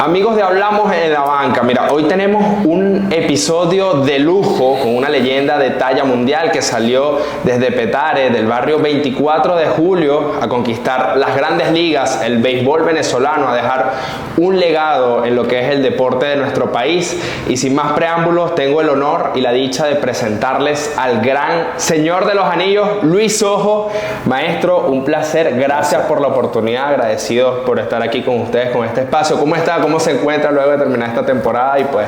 Amigos de Hablamos en la Banca, mira, hoy tenemos un episodio de lujo con una leyenda de talla mundial que salió desde Petare, del barrio 24 de Julio, a conquistar las grandes ligas, el béisbol venezolano, a dejar un legado en lo que es el deporte de nuestro país. Y sin más preámbulos, tengo el honor y la dicha de presentarles al gran señor de los anillos, Luis Sojo. Maestro, un placer, gracias por la oportunidad, agradecidos por estar aquí con ustedes, con este espacio. ¿Cómo está? ¿Cómo se encuentra luego de terminar esta temporada y pues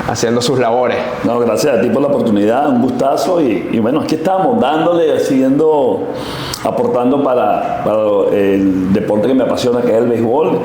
haciendo sus labores? No, gracias a ti por la oportunidad, un gustazo y bueno, aquí estamos dándole, aportando para el deporte que me apasiona, que es el béisbol,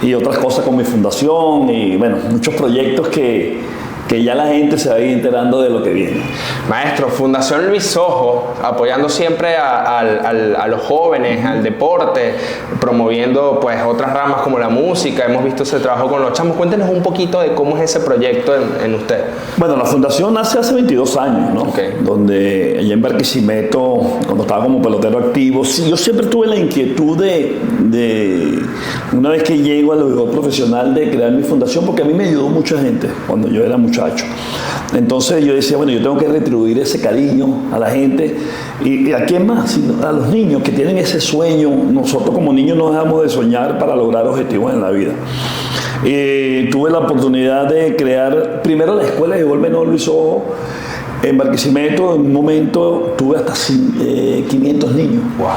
y otras cosas con mi fundación y bueno, muchos proyectos que ya la gente se va a ir enterando de lo que viene. Maestro, Fundación Luis Sojo, apoyando siempre a los jóvenes, al deporte, promoviendo pues otras ramas como la música. Hemos visto ese trabajo con los chamos. Cuéntenos un poquito de cómo es ese proyecto en usted. Bueno, la fundación nace hace 22 años, ¿no? Okay. Donde allá en Barquisimeto, cuando estaba como pelotero activo, sí, yo siempre tuve la inquietud de una vez que llego al béisbol profesional, de crear mi fundación, porque a mí me ayudó mucha gente cuando yo era muchacho. Entonces yo decía, bueno, yo tengo que retribuir ese cariño a la gente. ¿Y a quién más? A los niños que tienen ese sueño. Nosotros como niños no dejamos de soñar para lograr objetivos en la vida. Tuve la oportunidad de crear primero la escuela de béisbol menor Luis Sojo en Barquisimeto. En un momento tuve hasta 500 niños. Wow.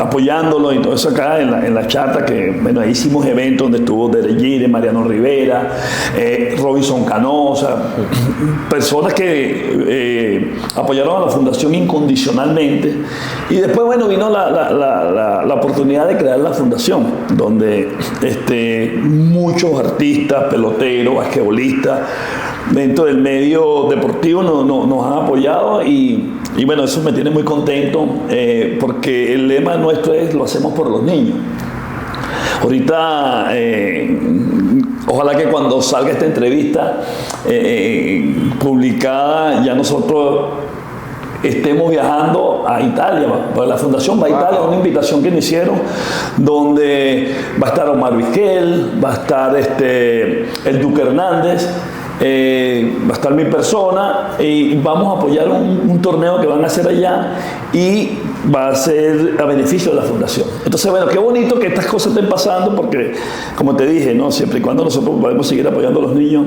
Apoyándolo y todo eso acá en la chata, que bueno, ahí hicimos eventos donde estuvo Derek Jeter, Mariano Rivera, Robinson Canosa, personas que apoyaron a la fundación incondicionalmente. Y después bueno, vino la oportunidad de crear la fundación, donde muchos artistas, peloteros, basquetbolistas dentro del medio deportivo nos han apoyado y bueno, eso me tiene muy contento porque el lema nuestro es: lo hacemos por los niños. Ahorita, ojalá que cuando salga esta entrevista publicada, ya nosotros estemos viajando a Italia, la fundación va a Italia, una invitación que me hicieron, donde va a estar Omar Vizquel, va a estar el Duque Hernández, va a estar mi persona y vamos a apoyar un torneo que van a hacer allá y va a ser a beneficio de la fundación. Entonces, bueno, qué bonito que estas cosas estén pasando porque, como te dije, ¿no? Siempre y cuando nosotros podemos seguir apoyando a los niños,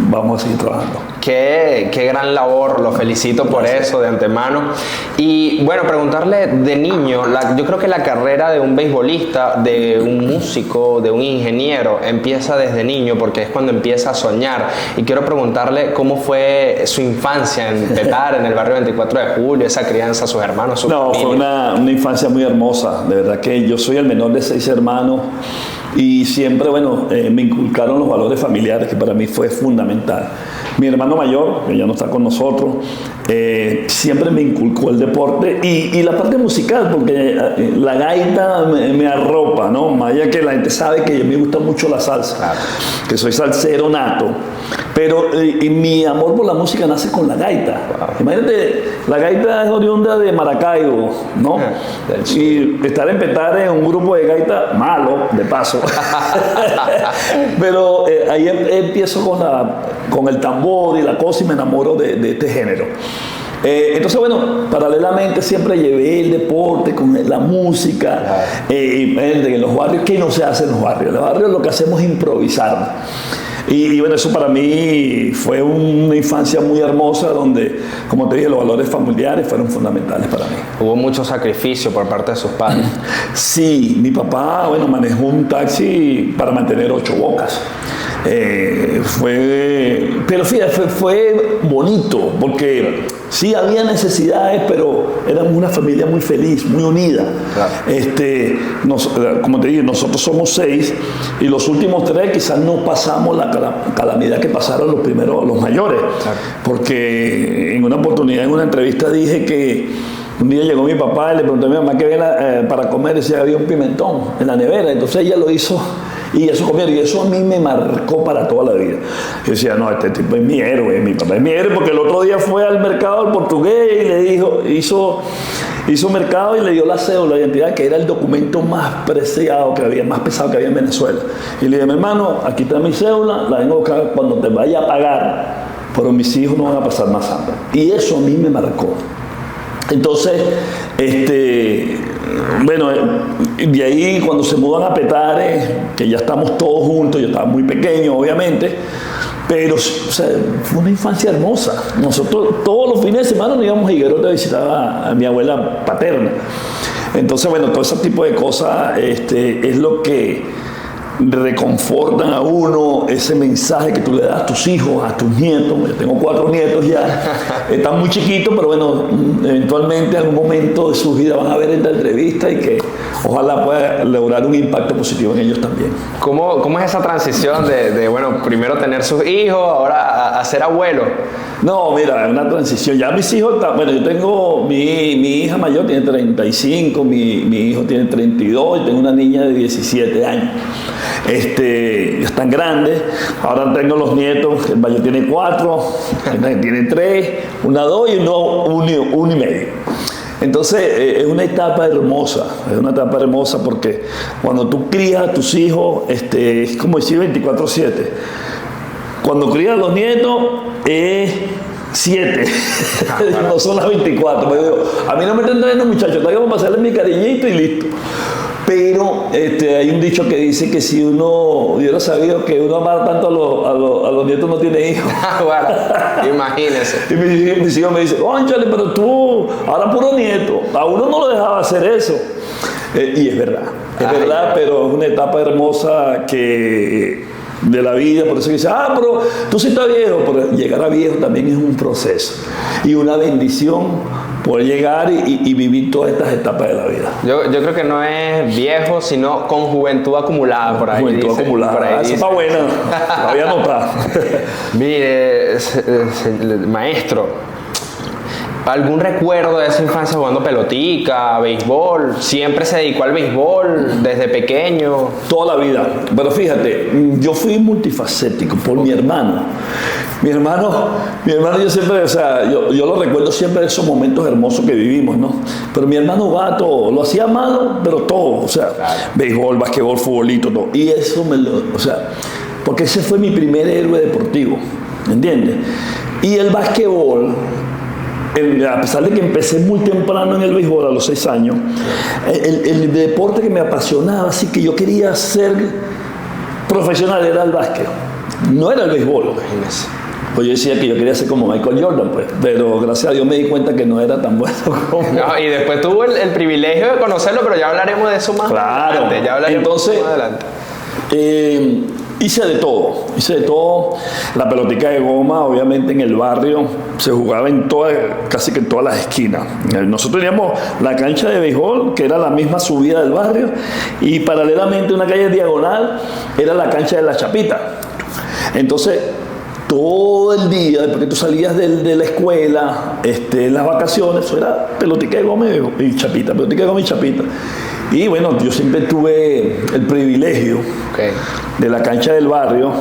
vamos a seguir trabajando. Qué gran labor, lo felicito por eso de antemano. Y bueno, preguntarle de niño, yo creo que la carrera de un beisbolista, de un músico, de un ingeniero, empieza desde niño porque es cuando empieza a soñar. Y quiero preguntarle cómo fue su infancia en Petare, en el barrio 24 de Julio, esa crianza, sus hermanos, su familia. Fue una infancia muy hermosa, de verdad que yo soy el menor de 6 hermanos y siempre, bueno, me inculcaron los valores familiares, que para mí fue fundamental. Mi hermano mayor, que ya no está con nosotros, siempre me inculcó el deporte y la parte musical, porque la gaita me arropa, ¿no? Más allá que la gente sabe que a mí me gusta mucho la salsa, claro, que soy salsero nato, pero mi amor por la música nace con la gaita. Wow. Imagínate, la gaita es oriunda de Maracaibo, ¿no? Y estar en Petare en un grupo de gaita, malo, de paso. Pero ahí empiezo con el tambor y la cosa y me enamoro de este género. Entonces, bueno, paralelamente siempre llevé el deporte con la música. En los barrios, ¿qué no se hace en los barrios? En los barrios lo que hacemos es improvisar. Y bueno, eso para mí fue una infancia muy hermosa donde, como te dije, los valores familiares fueron fundamentales para mí. ¿Hubo mucho sacrificio por parte de sus padres? Sí, mi papá, bueno, manejó un taxi para mantener 8 bocas. Pero fíjate, fue bonito porque sí había necesidades, pero éramos una familia muy feliz, muy unida. Claro. Como te dije, nosotros somos 6 y los últimos 3 quizás no pasamos la calamidad que pasaron los mayores. Claro. Porque en una oportunidad, en una entrevista dije que un día llegó mi papá y le preguntó a mi mamá qué había para comer y decía había un pimentón en la nevera. Entonces ella lo hizo Y eso comieron, y eso a mí me marcó para toda la vida. Yo decía, no, este tipo es mi héroe, mi papá es mi héroe, porque el otro día fue al mercado del portugués y le dijo, hizo mercado y le dio la cédula de identidad, que era el documento más preciado que había, más pesado que había en Venezuela. Y le dije, mi hermano, aquí está mi cédula, la vengo a buscar cuando te vaya a pagar, pero mis hijos no van a pasar más hambre. Y eso a mí me marcó. Entonces, bueno, de ahí cuando se mudan a Petare, que ya estamos todos juntos, yo estaba muy pequeño, obviamente, pero o sea, fue una infancia hermosa. Nosotros todos los fines de semana nos íbamos a Higuerote a visitar a mi abuela paterna. Entonces, bueno, todo ese tipo de cosas es lo que reconfortan a uno, ese mensaje que tú le das a tus hijos, a tus nietos. Yo tengo 4 nietos ya, están muy chiquitos, pero bueno, eventualmente en algún momento de su vida van a ver esta entrevista y que ojalá pueda lograr un impacto positivo en ellos también. ¿Cómo es esa transición de bueno, primero tener sus hijos, ahora a ser abuelo? No, mira, es una transición. Ya mis hijos, bueno, yo tengo, mi hija mayor tiene 35, mi hijo tiene 32 y tengo una niña de 17 años. Están grandes. Ahora tengo los nietos, el mayor tiene 4, tiene 3, una 2 y uno y medio. Entonces es una etapa hermosa porque cuando tú crías a tus hijos, es como decir 24/7. Cuando crías a los nietos es 7, no son las 24. Me digo, a mí no me están trayendo muchachos, tengo que pasarle mi cariñito y listo. Pero hay un dicho que dice que si uno hubiera sabido que uno amara tanto a los nietos no tiene hijos. Bueno, imagínese. Y mis hijos me dicen, cónchale, pero tú, ahora puro nieto. A uno no lo dejaba hacer eso. Y es verdad, pero es una etapa hermosa de la vida. Por eso dice, pero tú sí estás viejo. Pero llegar a viejo también es un proceso y una bendición poder llegar y vivir todas estas etapas de la vida. Yo creo que no es viejo, sino con juventud acumulada por ahí. Juventud acumulada. Por ahí eso está buena. La voy a anotar. Mire, maestro, ¿algún recuerdo de esa infancia jugando pelotica, béisbol? ¿Siempre se dedicó al béisbol desde pequeño? Toda la vida. Pero fíjate, yo fui multifacético por mi hermano. Mi hermano yo siempre, o sea, yo lo recuerdo siempre de esos momentos hermosos que vivimos, ¿no? Pero mi hermano jugaba todo, lo hacía malo, pero todo, o sea, claro. Béisbol, basquetbol, futbolito, todo. Y eso o sea, porque ese fue mi primer héroe deportivo, ¿me entiendes? Y el basquetbol, a pesar de que empecé muy temprano en el béisbol, a los 6 años, el deporte que me apasionaba, así que yo quería ser profesional, era el básquet. No era el béisbol, imagínense. Pues yo decía que yo quería ser como Michael Jordan, pues, pero gracias a Dios me di cuenta que no era tan bueno como... No, y después tuvo el privilegio de conocerlo, pero ya hablaremos de eso más adelante. Ya hablaremos entonces, más adelante. Hice de todo. La pelotica de goma, obviamente en el barrio, se jugaba casi que en todas las esquinas. Nosotros teníamos la cancha de béisbol, que era la misma subida del barrio, y paralelamente una calle diagonal era la cancha de la Chapita. Entonces, todo el día, después que tú salías de la escuela, en las vacaciones, eso era pelotica de goma y chapita, pelotica de goma y chapita. Y bueno, yo siempre tuve el privilegio de la cancha del barrio.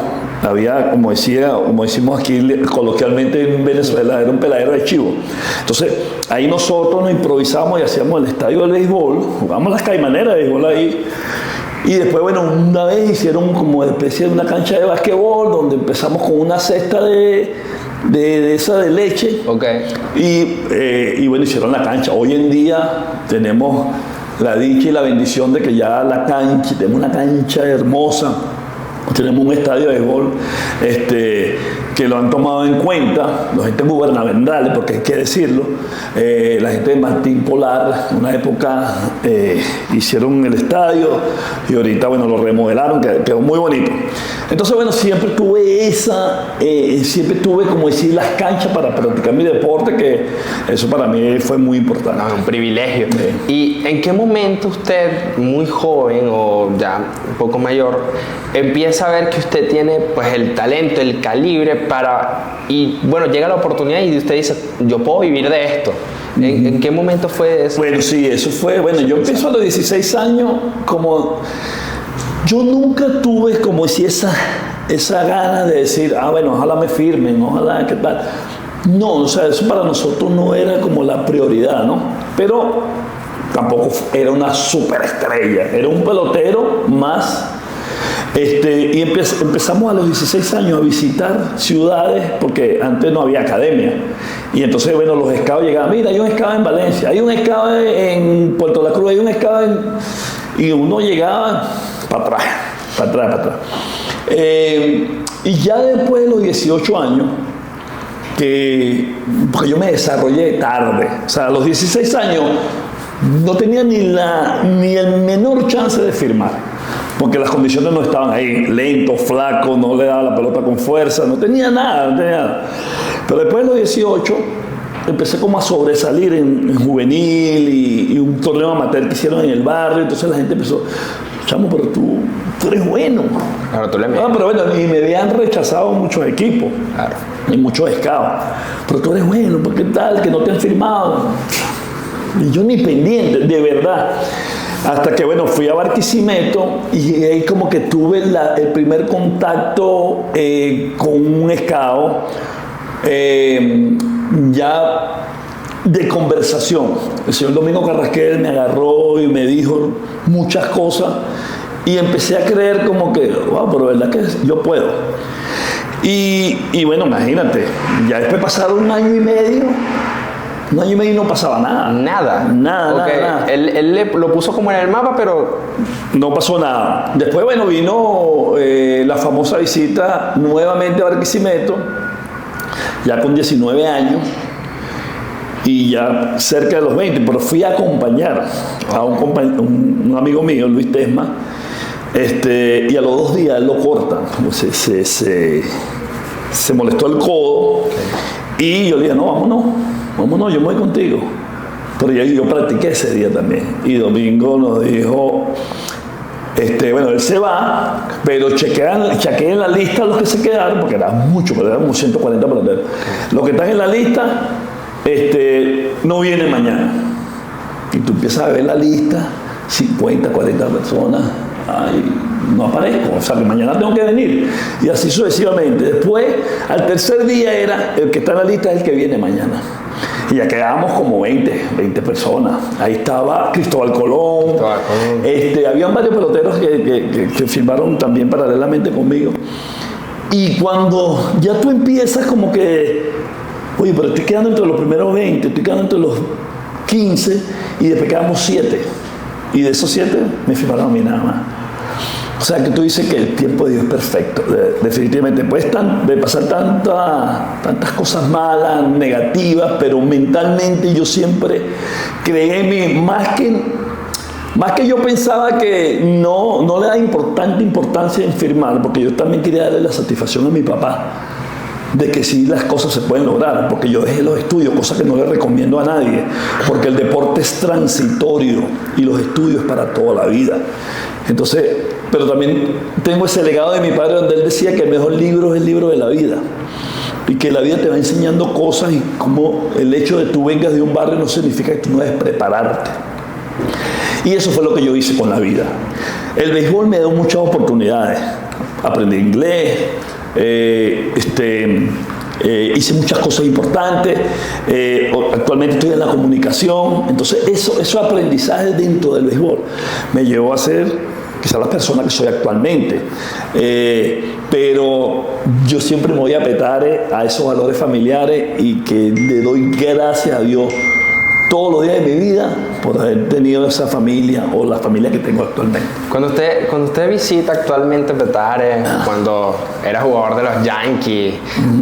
Había, como decimos aquí coloquialmente en Venezuela, era un peladero de chivo. Entonces, ahí nosotros nos improvisamos y hacíamos el estadio del béisbol, jugábamos las caimaneras de béisbol ahí. Y después, bueno, una vez hicieron como especie de una cancha de basquetbol, donde empezamos con una cesta de esa de leche. Y bueno, hicieron la cancha. Hoy en día tenemos la dicha y la bendición de que ya la cancha, tenemos una cancha hermosa, tenemos un estadio de béisbol que lo han tomado en cuenta los entes gubernamentales, porque hay que decirlo, la gente de Martín Polar, en una época hicieron el estadio y ahorita, bueno, lo remodelaron, quedó muy bonito. Entonces, bueno, siempre tuve, como decir, las canchas para practicar mi deporte, que eso para mí fue muy importante. Un privilegio. ¿Y en qué momento usted, muy joven o ya un poco mayor, empieza a ver que usted tiene pues el talento, el calibre y bueno, llega la oportunidad y usted dice, yo puedo vivir de esto? ¿En qué momento fue eso? Bueno, sí, eso fue, bueno, yo empiezo a los 16 años como... Yo nunca tuve como si esa gana de decir, bueno, ojalá me firmen, ojalá, ¿qué tal? No, o sea, eso para nosotros no era como la prioridad, ¿no? Pero tampoco era una superestrella, era un pelotero más. Y empezamos a los 16 años a visitar ciudades, porque antes no había academia. Y entonces, bueno, los scouts llegaban, mira, hay un scout en Valencia, hay un scout en Puerto La Cruz, hay un scout en... Y uno llegaba para atrás. Y ya después de los 18 años, porque yo me desarrollé tarde, o sea, a los 16 años no tenía ni el menor chance de firmar, porque las condiciones no estaban ahí, lento, flaco, no le daba la pelota con fuerza, no tenía nada. Pero después de los 18 empecé como a sobresalir en juvenil y un torneo amateur que hicieron en el barrio, entonces la gente empezó, chamo, pero tú eres bueno. Claro, tú le metes. Pero bueno, y me habían rechazado muchos equipos, claro, y muchos scouts, pero tú eres bueno, ¿por qué tal? Que no te han firmado. Y yo ni pendiente, de verdad. Hasta que, bueno, fui a Barquisimeto y ahí como que tuve el primer contacto con un scout ya de conversación. El señor Domingo Carrasquel me agarró y me dijo muchas cosas y empecé a creer como que, wow, pero verdad que yo puedo. Y bueno, imagínate, ya después pasaron un año y medio no pasaba nada. Nada. Él lo puso como en el mapa, pero no pasó nada. Después, bueno, vino la famosa visita nuevamente a Barquisimeto, ya con 19 años, y ya cerca de los 20, pero fui a acompañar a un amigo mío, Luis Tesma, y a los 2 días él lo cortan, se molestó el codo, y yo le dije, no, vámonos, yo me voy contigo. Pero yo practiqué ese día también. Y Domingo nos dijo, bueno, él se va, pero chequeen la lista los que se quedaron, porque eran muchos, pero eran como 140 peloteros. Los que están en la lista, no vienen mañana. Y tú empiezas a ver la lista, 50, 40 personas, no aparezco, o sea que mañana tengo que venir. Y así sucesivamente. Después, al tercer día era, el que está en la lista es el que viene mañana. Y ya quedábamos como 20 personas. Ahí estaba Cristóbal Colón. Habían varios peloteros que firmaron también paralelamente conmigo. Y cuando ya tú empiezas como que, oye, pero estoy quedando entre los primeros 20, estoy quedando entre los 15, y después quedamos 7. Y de esos 7 me firmaron a mí nada más. O sea que tú dices que el tiempo de Dios es perfecto, definitivamente. Puedes de pasar tantas cosas malas, negativas, pero mentalmente yo siempre creí en mí, más que yo pensaba que no le da importancia en firmar, porque yo también quería darle la satisfacción a mi papá de que sí las cosas se pueden lograr, porque yo dejé los estudios, cosa que no le recomiendo a nadie, porque el deporte es transitorio y los estudios para toda la vida. Entonces, pero también tengo ese legado de mi padre donde él decía que el mejor libro es el libro de la vida, y que la vida te va enseñando cosas, y como el hecho de que tú vengas de un barrio no significa que tú no debes prepararte. Y eso fue lo que yo hice con la vida. El béisbol me dio muchas oportunidades. Aprendí inglés, hice muchas cosas importantes, actualmente estoy en la comunicación, entonces esos aprendizajes dentro del béisbol me llevó a ser quizás la persona que soy actualmente, pero yo siempre me voy a petar a esos valores familiares, y que le doy gracias a Dios todos los días de mi vida por haber tenido esa familia, o la familia que tengo actualmente. Cuando usted visita actualmente Petare, cuando era jugador de los Yankees,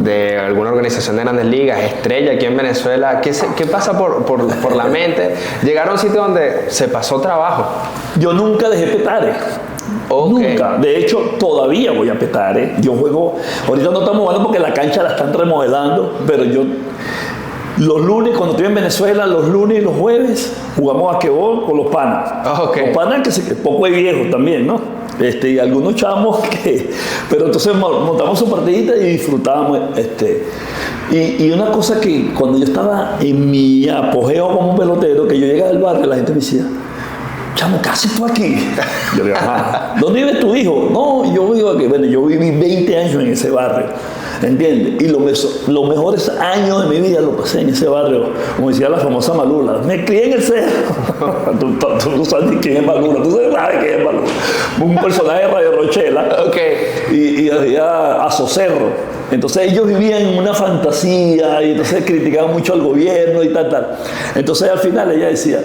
de alguna organización de Grandes Ligas, estrella aquí en Venezuela, ¿qué pasa por la mente? Llegar a un sitio donde se pasó trabajo. Yo nunca dejé Petare. Okay. Nunca. De hecho, todavía voy a Petare. Yo juego, ahorita no estamos jugando porque la cancha la están remodelando, pero yo los lunes, cuando estoy en Venezuela, los lunes y los jueves jugamos basquetbol con los panas. Okay. Los panas que poco hay viejos también, ¿no? Y algunos chamos que... Pero entonces montamos su partidita y disfrutábamos. Y una cosa que cuando yo estaba en mi apogeo como pelotero, que yo llegaba al barrio, la gente me decía, chamo, ¿qué haces tú aquí? Yo le digo, ajá, ¿dónde vive tu hijo? No, yo vivo aquí. Bueno, yo viví 20 años en ese barrio, ¿entiendes? Y los mejores años de mi vida los pasé en ese barrio, como decía la famosa Malula. Me crié en el cerro. tú sabes quién es Malula, tú sabes quién es Malula. Un personaje de Radio Rochela. Y hacía Azocerro. Entonces ellos vivían en una fantasía y entonces criticaban mucho al gobierno y tal. Entonces al final ella decía,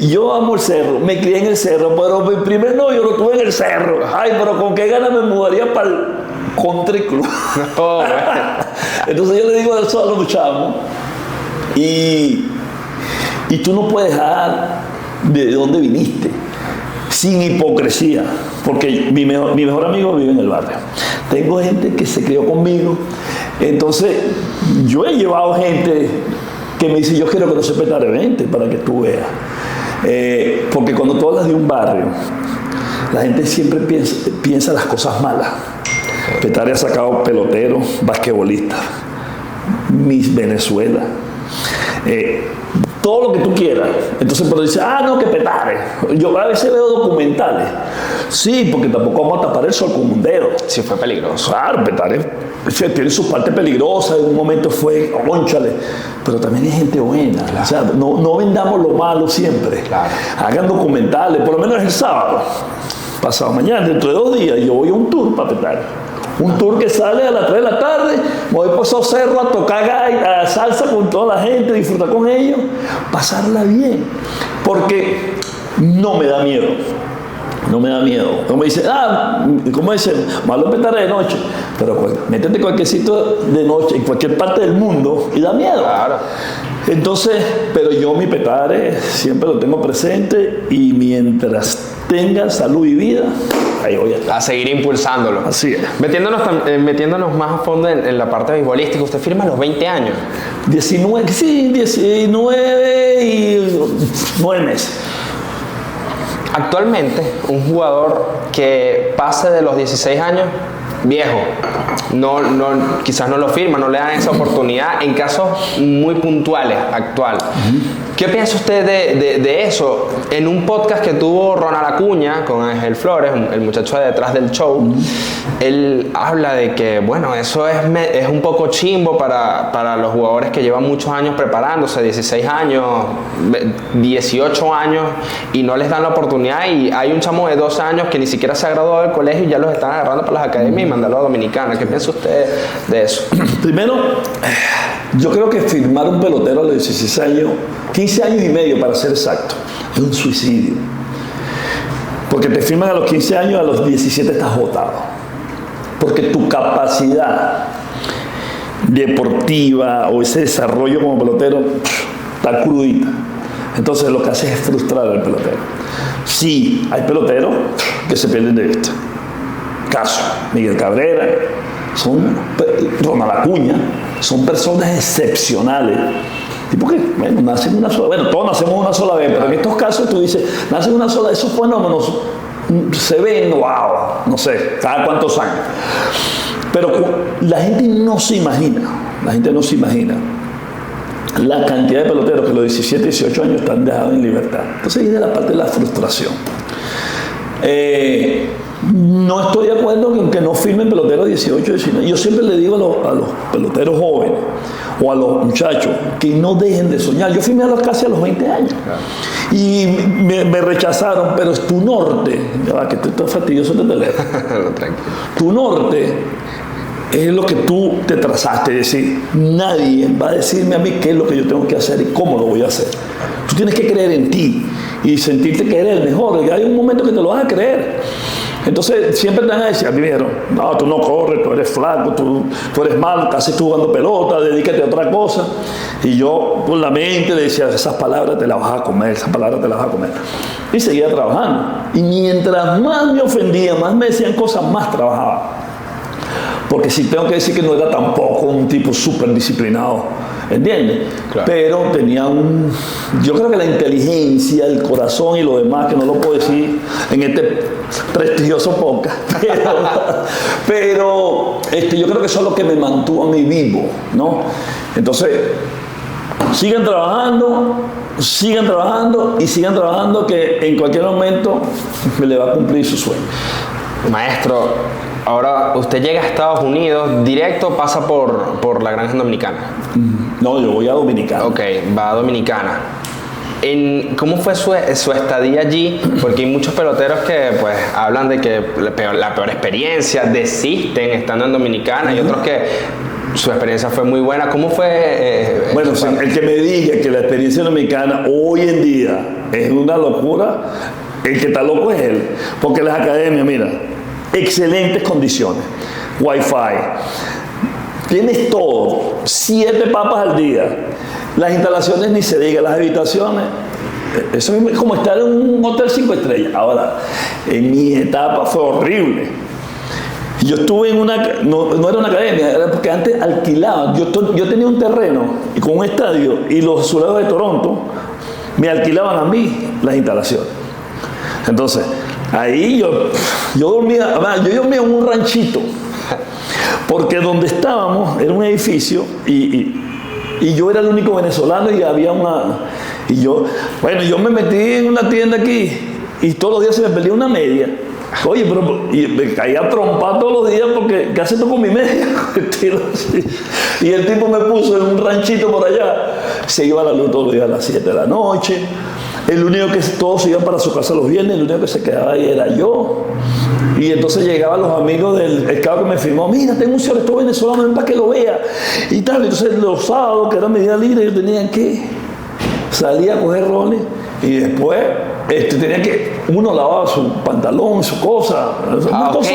yo amo el cerro, me crié en el cerro, pero mi primer novio lo tuve en el cerro. Ay, pero con qué ganas me mudaría para el country club. No, entonces yo le digo eso a los chamos y tú no puedes dejar de dónde viniste, sin hipocresía, porque mi mejor amigo vive en el barrio. Tengo gente que se crió conmigo, entonces yo he llevado gente que me dice, yo quiero que no se Petare, vente para que tú veas. Porque cuando tú hablas de un barrio, la gente siempre piensa las cosas malas. Petare ha sacado peloteros, basquetbolistas, Miss Venezuela, todo lo que tú quieras. Entonces, pero dice, no, que Petare. Yo a veces veo documentales. Sí, porque tampoco vamos a tapar el sol con un dedo. Sí, fue peligroso. Claro, Petare tiene su parte peligrosa, en un momento fue, cónchale, pero también hay gente buena. Claro. O sea, no vendamos lo malo siempre. Claro. Hagan documentales, por lo menos el sábado. Pasado mañana, dentro de 2 días, yo voy a un tour para Petare. Un tour que sale a las 3 de la tarde, me voy por esos cerros a tocar salsa con toda la gente, disfrutar con ellos, pasarla bien. Porque no me da miedo. No me da miedo. No me dice, ¿cómo dicen? Malo Petare de noche. Pero métete cualquier sitio de noche, en cualquier parte del mundo, y da miedo. Claro. Entonces, pero yo mi Petare siempre lo tengo presente y mientras tenga salud y vida, ahí voy a seguir impulsándolo. Así es. Metiéndonos más a fondo en la parte beisbolística, usted firma a los 20 años. 19 y 9 meses. Actualmente, un jugador que pase de los 16 años, viejo, quizás no lo firma, no le dan esa oportunidad en casos muy puntuales, actual. ¿Qué piensa usted de eso? En un podcast que tuvo Ronald Acuña con Ángel Flores, el muchacho de detrás del show, él habla de que, bueno, eso es un poco chimbo para los jugadores que llevan muchos años preparándose, 16 años, 18 años, y no les dan la oportunidad, y hay un chamo de 12 años que ni siquiera se ha graduado del colegio y ya los están agarrando para las academias y mandarlo a Dominicana. ¿Qué piensa usted de eso? Primero, yo creo que firmar un pelotero a los 16 años, 15 años y medio para ser exacto, es un suicidio. Porque te firman a los 15 años, a los 17 estás botado. Porque tu capacidad deportiva o ese desarrollo como pelotero está crudita. Entonces lo que haces es frustrar al pelotero. Sí, hay peloteros que se pierden de vista. Caso, Miguel Cabrera, Ronald Acuña, son personas excepcionales. Tipo que, bueno, nacen una sola vez. Bueno, todos nacemos una sola vez, pero en estos casos tú dices, nacen una sola vez, esos fenómenos se ven, wow, no sé, cada cuántos años. Pero la gente no se imagina la cantidad de peloteros que a los 17, 18 años están dejados en libertad. Entonces viene la parte de la frustración. No estoy de acuerdo con que no firmen peloteros de 18, 19. Yo siempre le digo a los peloteros jóvenes o a los muchachos que no dejen de soñar. Yo firmé casi a los 20 años. Claro. Y me rechazaron, pero es tu norte. Ya va, que estoy todo fastidioso de teléfono. Tu norte es lo que tú te trazaste. Es decir, nadie va a decirme a mí qué es lo que yo tengo que hacer y cómo lo voy a hacer. Tú tienes que creer en ti y sentirte que eres el mejor. Y hay un momento que te lo vas a creer. Entonces siempre te van a decir, a mí me dijeron, no, tú no corres, tú eres flaco, tú eres malo, estás jugando pelota, dedícate a otra cosa. Y yo con la mente le decía, esas palabras te las vas a comer, esas palabras te las vas a comer. Y seguía trabajando. Y mientras más me ofendía, más me decían cosas, más trabajaba. Porque si tengo que decir que no era tampoco un tipo súper disciplinado, ¿entiendes? Claro. Pero tenía yo creo que la inteligencia, el corazón y lo demás, que no lo puedo decir en este prestigioso podcast, pero yo creo que eso es lo que me mantuvo a mí vivo, ¿no? Entonces, siguen trabajando, sigan trabajando que en cualquier momento le va a cumplir su sueño. Maestro, ahora usted llega a Estados Unidos, directo pasa por la Granja Dominicana. No, yo voy a Dominicana. Ok, va a Dominicana. ¿Cómo fue su estadía allí? Porque hay muchos peloteros que pues hablan de que la peor experiencia, desisten estando en Dominicana, y otros que su experiencia fue muy buena. ¿Cómo fue? Bueno, el que me diga que la experiencia dominicana hoy en día es una locura, el que está loco es él. Porque las academias, mira, excelentes condiciones, Wi-Fi, tienes todo, 7 papas al día. Las instalaciones ni se diga, las habitaciones, eso es como estar en un hotel 5 estrellas. Ahora, en mi etapa fue horrible. Yo estuve en no era una academia, era porque antes alquilaban. Yo tenía un terreno y con un estadio, y los Azulejos de Toronto me alquilaban a mí las instalaciones. Entonces, ahí yo dormía en un ranchito, porque donde estábamos era un edificio y yo era el único venezolano y había yo me metí en una tienda aquí y todos los días se me perdía una media. Oye, y me caía a trompar todos los días porque ¿qué haces tú con mi media? Y el tipo me puso en un ranchito por allá. Se iba a la luz todos los días a las 7 de la noche. El único que todos iban para su casa los viernes, el único que se quedaba ahí era yo. Y entonces llegaban los amigos del esclavo que me firmó, mira, tengo un señor venezolano, ven para que lo vea. Y tal, entonces los sábados, que era mi día libre, yo tenía que salir a coger rones y después tenía que, uno lavaba su pantalón, su cosa.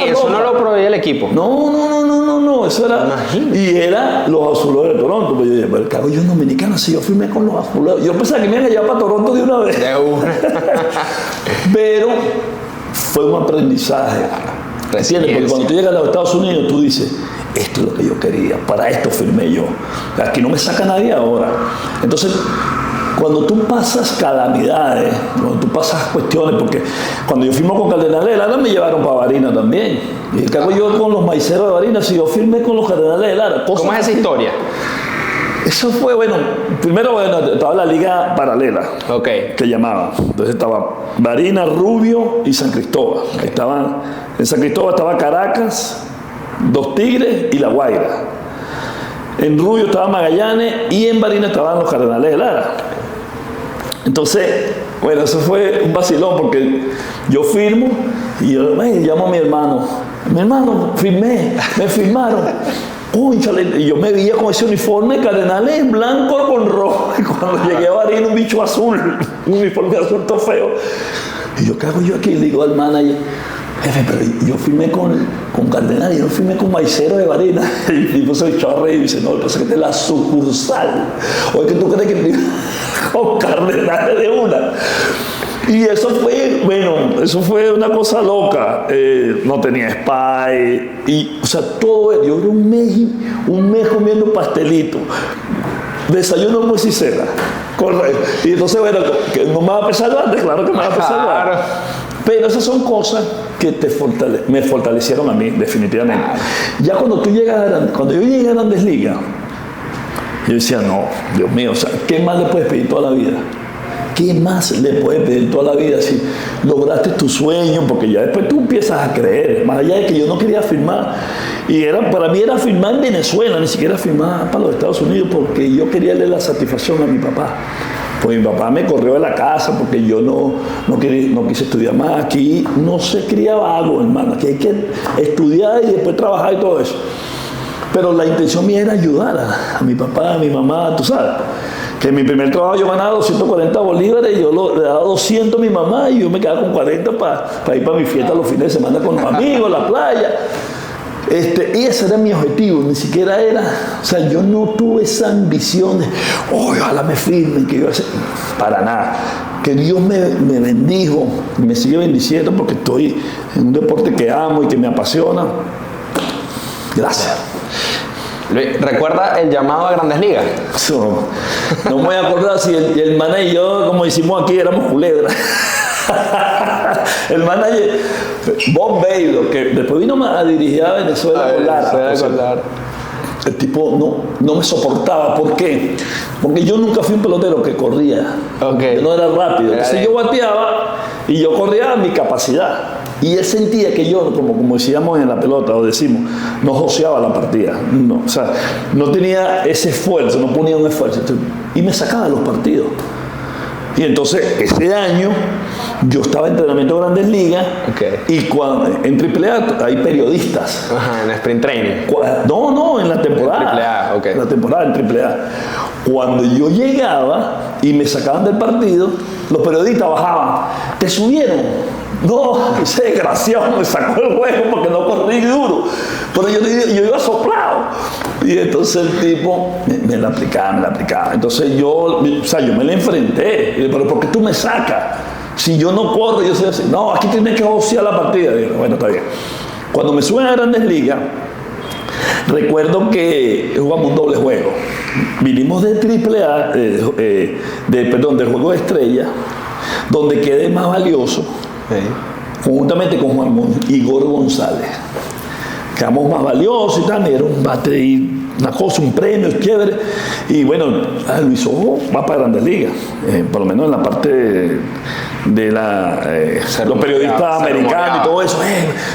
Eso no lo proveía el equipo. No, eso era. Imagínate. Y era los Azulejos de Toronto. Pero yo dije, pero cago yo en Dominicana, si yo firmé con los Azulejos. Yo pensaba que me iban a llevar para Toronto de una vez. Pero fue un aprendizaje. ¿Entiendes? Porque cuando tú llegas a los Estados Unidos, tú dices, esto es lo que yo quería, para esto firmé yo. Aquí no me saca nadie ahora. Entonces, cuando tú pasas calamidades, cuando tú pasas cuestiones, porque cuando yo firmo con Cardenales de Lara me llevaron para Barinas también. Y ¿qué hago yo con los maiceros de Barinas si yo firmé con los Cardenales de Lara? ¿Cómo es esa historia? Eso fue, primero estaba la liga paralela, que llamaban. Entonces estaba Barinas, Rubio y San Cristóbal. En San Cristóbal estaba Caracas, Dos Tigres y La Guaira. En Rubio estaba Magallanes y en Barinas estaban los Cardenales de Lara. Entonces, eso fue un vacilón porque yo firmo y yo llamo a mi hermano, firmé, me firmaron. Cónchale, y yo me veía con ese uniforme Cardenales blanco con rojo. Y cuando llegué a Barinas, un bicho azul, un uniforme azul todo feo. Y yo, ¿qué hago yo aquí? Le digo al manager, jefe, pero yo firmé con Cardenales, yo no firmé con Maicero de Barinas. Y pues se echó a reír y dice, no, pues es que esta es la sucursal. Oye, ¿que tú crees que con Cardenales de una? Y eso fue una cosa loca. No tenía spy. Y, todo eso. Yo era un mes comiendo pastelito. Desayuno muy sincera. Correcto. Y entonces, que no me va a pesar antes, claro que me va a pesar antes. Pero esas son cosas que me fortalecieron a mí, definitivamente. Ya cuando yo llegué a Grandes Ligas, yo decía, no, Dios mío, ¿qué más le puedes pedir toda la vida? ¿Qué más le puedes pedir toda la vida si lograste tu sueño? Porque ya después tú empiezas a creer, más allá de que yo no quería firmar. Y para mí era firmar en Venezuela, ni siquiera firmar para los Estados Unidos, porque yo quería darle la satisfacción a mi papá. Pues mi papá me corrió de la casa porque yo no quise estudiar más. Aquí no se criaba algo, hermano. Aquí hay que estudiar y después trabajar y todo eso. Pero la intención mía era ayudar a mi papá, a mi mamá, tú sabes. Que en mi primer trabajo yo ganaba 240 bolívares y yo le daba 200 a mi mamá y yo me quedaba con 40 para ir para mi fiesta los fines de semana con los amigos, la playa. Y ese era mi objetivo, ni siquiera era, yo no tuve esa ambición de, ojalá me firmen, que yo para nada. Que Dios me bendijo, me sigue bendiciendo porque estoy en un deporte que amo y que me apasiona. Gracias. Luis, ¿recuerda el llamado a Grandes Ligas? No me voy a acordar si el manager y yo, como decimos aquí, éramos culebras. El manager, Bob Baylor, que después vino a dirigir a Venezuela con Lara. el tipo no me soportaba. ¿Por qué? Porque yo nunca fui un pelotero que corría. Okay. Yo no era rápido. Entonces yo bateaba y yo corría a mi capacidad. Y él sentía que yo, como decíamos en la pelota, o decimos, no joseaba la partida. No, o sea, no tenía ese esfuerzo, no ponía un esfuerzo. Y me sacaba de los partidos. Y entonces, ese año, yo estaba en entrenamiento de Grandes Ligas. Okay. Y en AAA hay periodistas. Ajá, en Sprint Training. No, en la temporada. En AAA, okay. En la temporada, en AAA. Cuando yo llegaba y me sacaban del partido, los periodistas bajaban. ¿Te subieron? No, ese desgraciado me sacó el juego porque no corrí duro. Pero yo iba soplado. Y entonces el tipo me la aplicaba. Entonces yo me la enfrenté. Pero ¿por qué tú me sacas? Si yo no corro, yo soy así. No, aquí tienes que josear la partida. Digo, bueno, está bien. Cuando me suben a Grandes Ligas, recuerdo que jugamos un doble juego. Vinimos de AAA, del juego de estrella, donde quedé más valioso. Conjuntamente con Igor González. Quedamos más valiosos y tal, era un bate y una cosa, un premio chévere. Y bueno, Luis Ojo va para Grandes Ligas, por lo menos en la parte de los periodistas americanos y todo eso.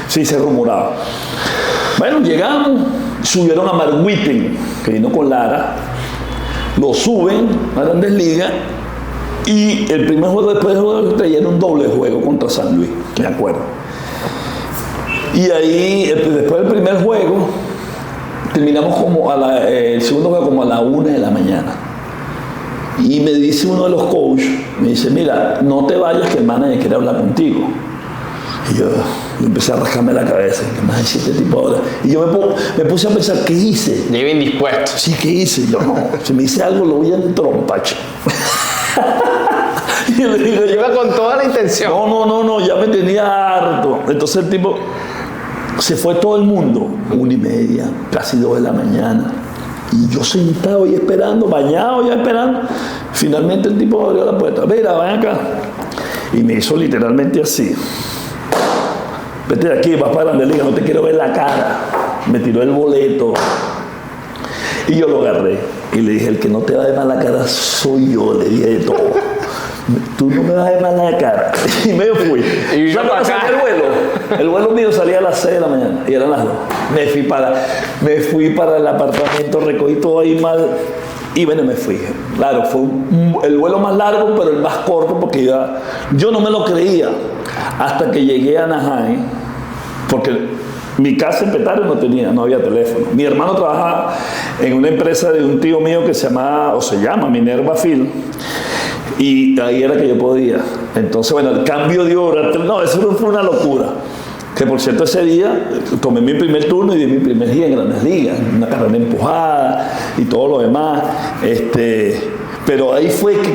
Sí, se rumoraba. Bueno, llegamos, subieron a Mark Whitten, que vino con Lara, lo suben a Grandes Ligas. Y el primer juego después del juego de estrella era un doble juego contra San Luis, me acuerdo. Y ahí, después del primer juego, terminamos el segundo juego como a la 1 de la mañana. Y me dice uno de los coaches, me dice, mira, no te vayas que el manager quiere hablar contigo. Y yo empecé a rascarme la cabeza, ¿qué más dice este tipo ahora? Y yo me puse a pensar, ¿qué hice? Ya iba indispuesto. Sí, ¿qué hice? Yo no, si me dice algo lo voy a entrompacho. Y le digo, yo iba con toda la intención. No, ya me tenía harto. Entonces el tipo, se fue todo el mundo, 1:30, casi 2 de la mañana. Y yo sentado y esperando, bañado ya esperando. Finalmente el tipo abrió la puerta. Mira, ven acá. Y me hizo literalmente así. Vete de aquí, vas para Grandes Ligas, no te quiero ver la cara. Me tiró el boleto. Y yo lo agarré. Y le dije, el que no te va a ver mal la cara soy yo, le dije de todo. Tú no me vas a ver mal la cara. Y me fui. Y yo para acá. El vuelo mío salía a las 6 de la mañana y eran las 2. Me fui para el apartamento, recogí todo ahí mal y bueno, me fui. Claro, fue el vuelo más largo, pero el más corto porque yo no me lo creía hasta que llegué a Anaheim, porque mi casa en Petare no había teléfono. Mi hermano trabajaba en una empresa de un tío mío que se llama Minerva Film. Y ahí era que yo podía. Entonces, bueno, el cambio de hora, no, eso fue una locura. Que por cierto, ese día tomé mi primer turno y di mi primer día en Grandes Ligas, una carrera empujada y todo lo demás. Pero ahí fue que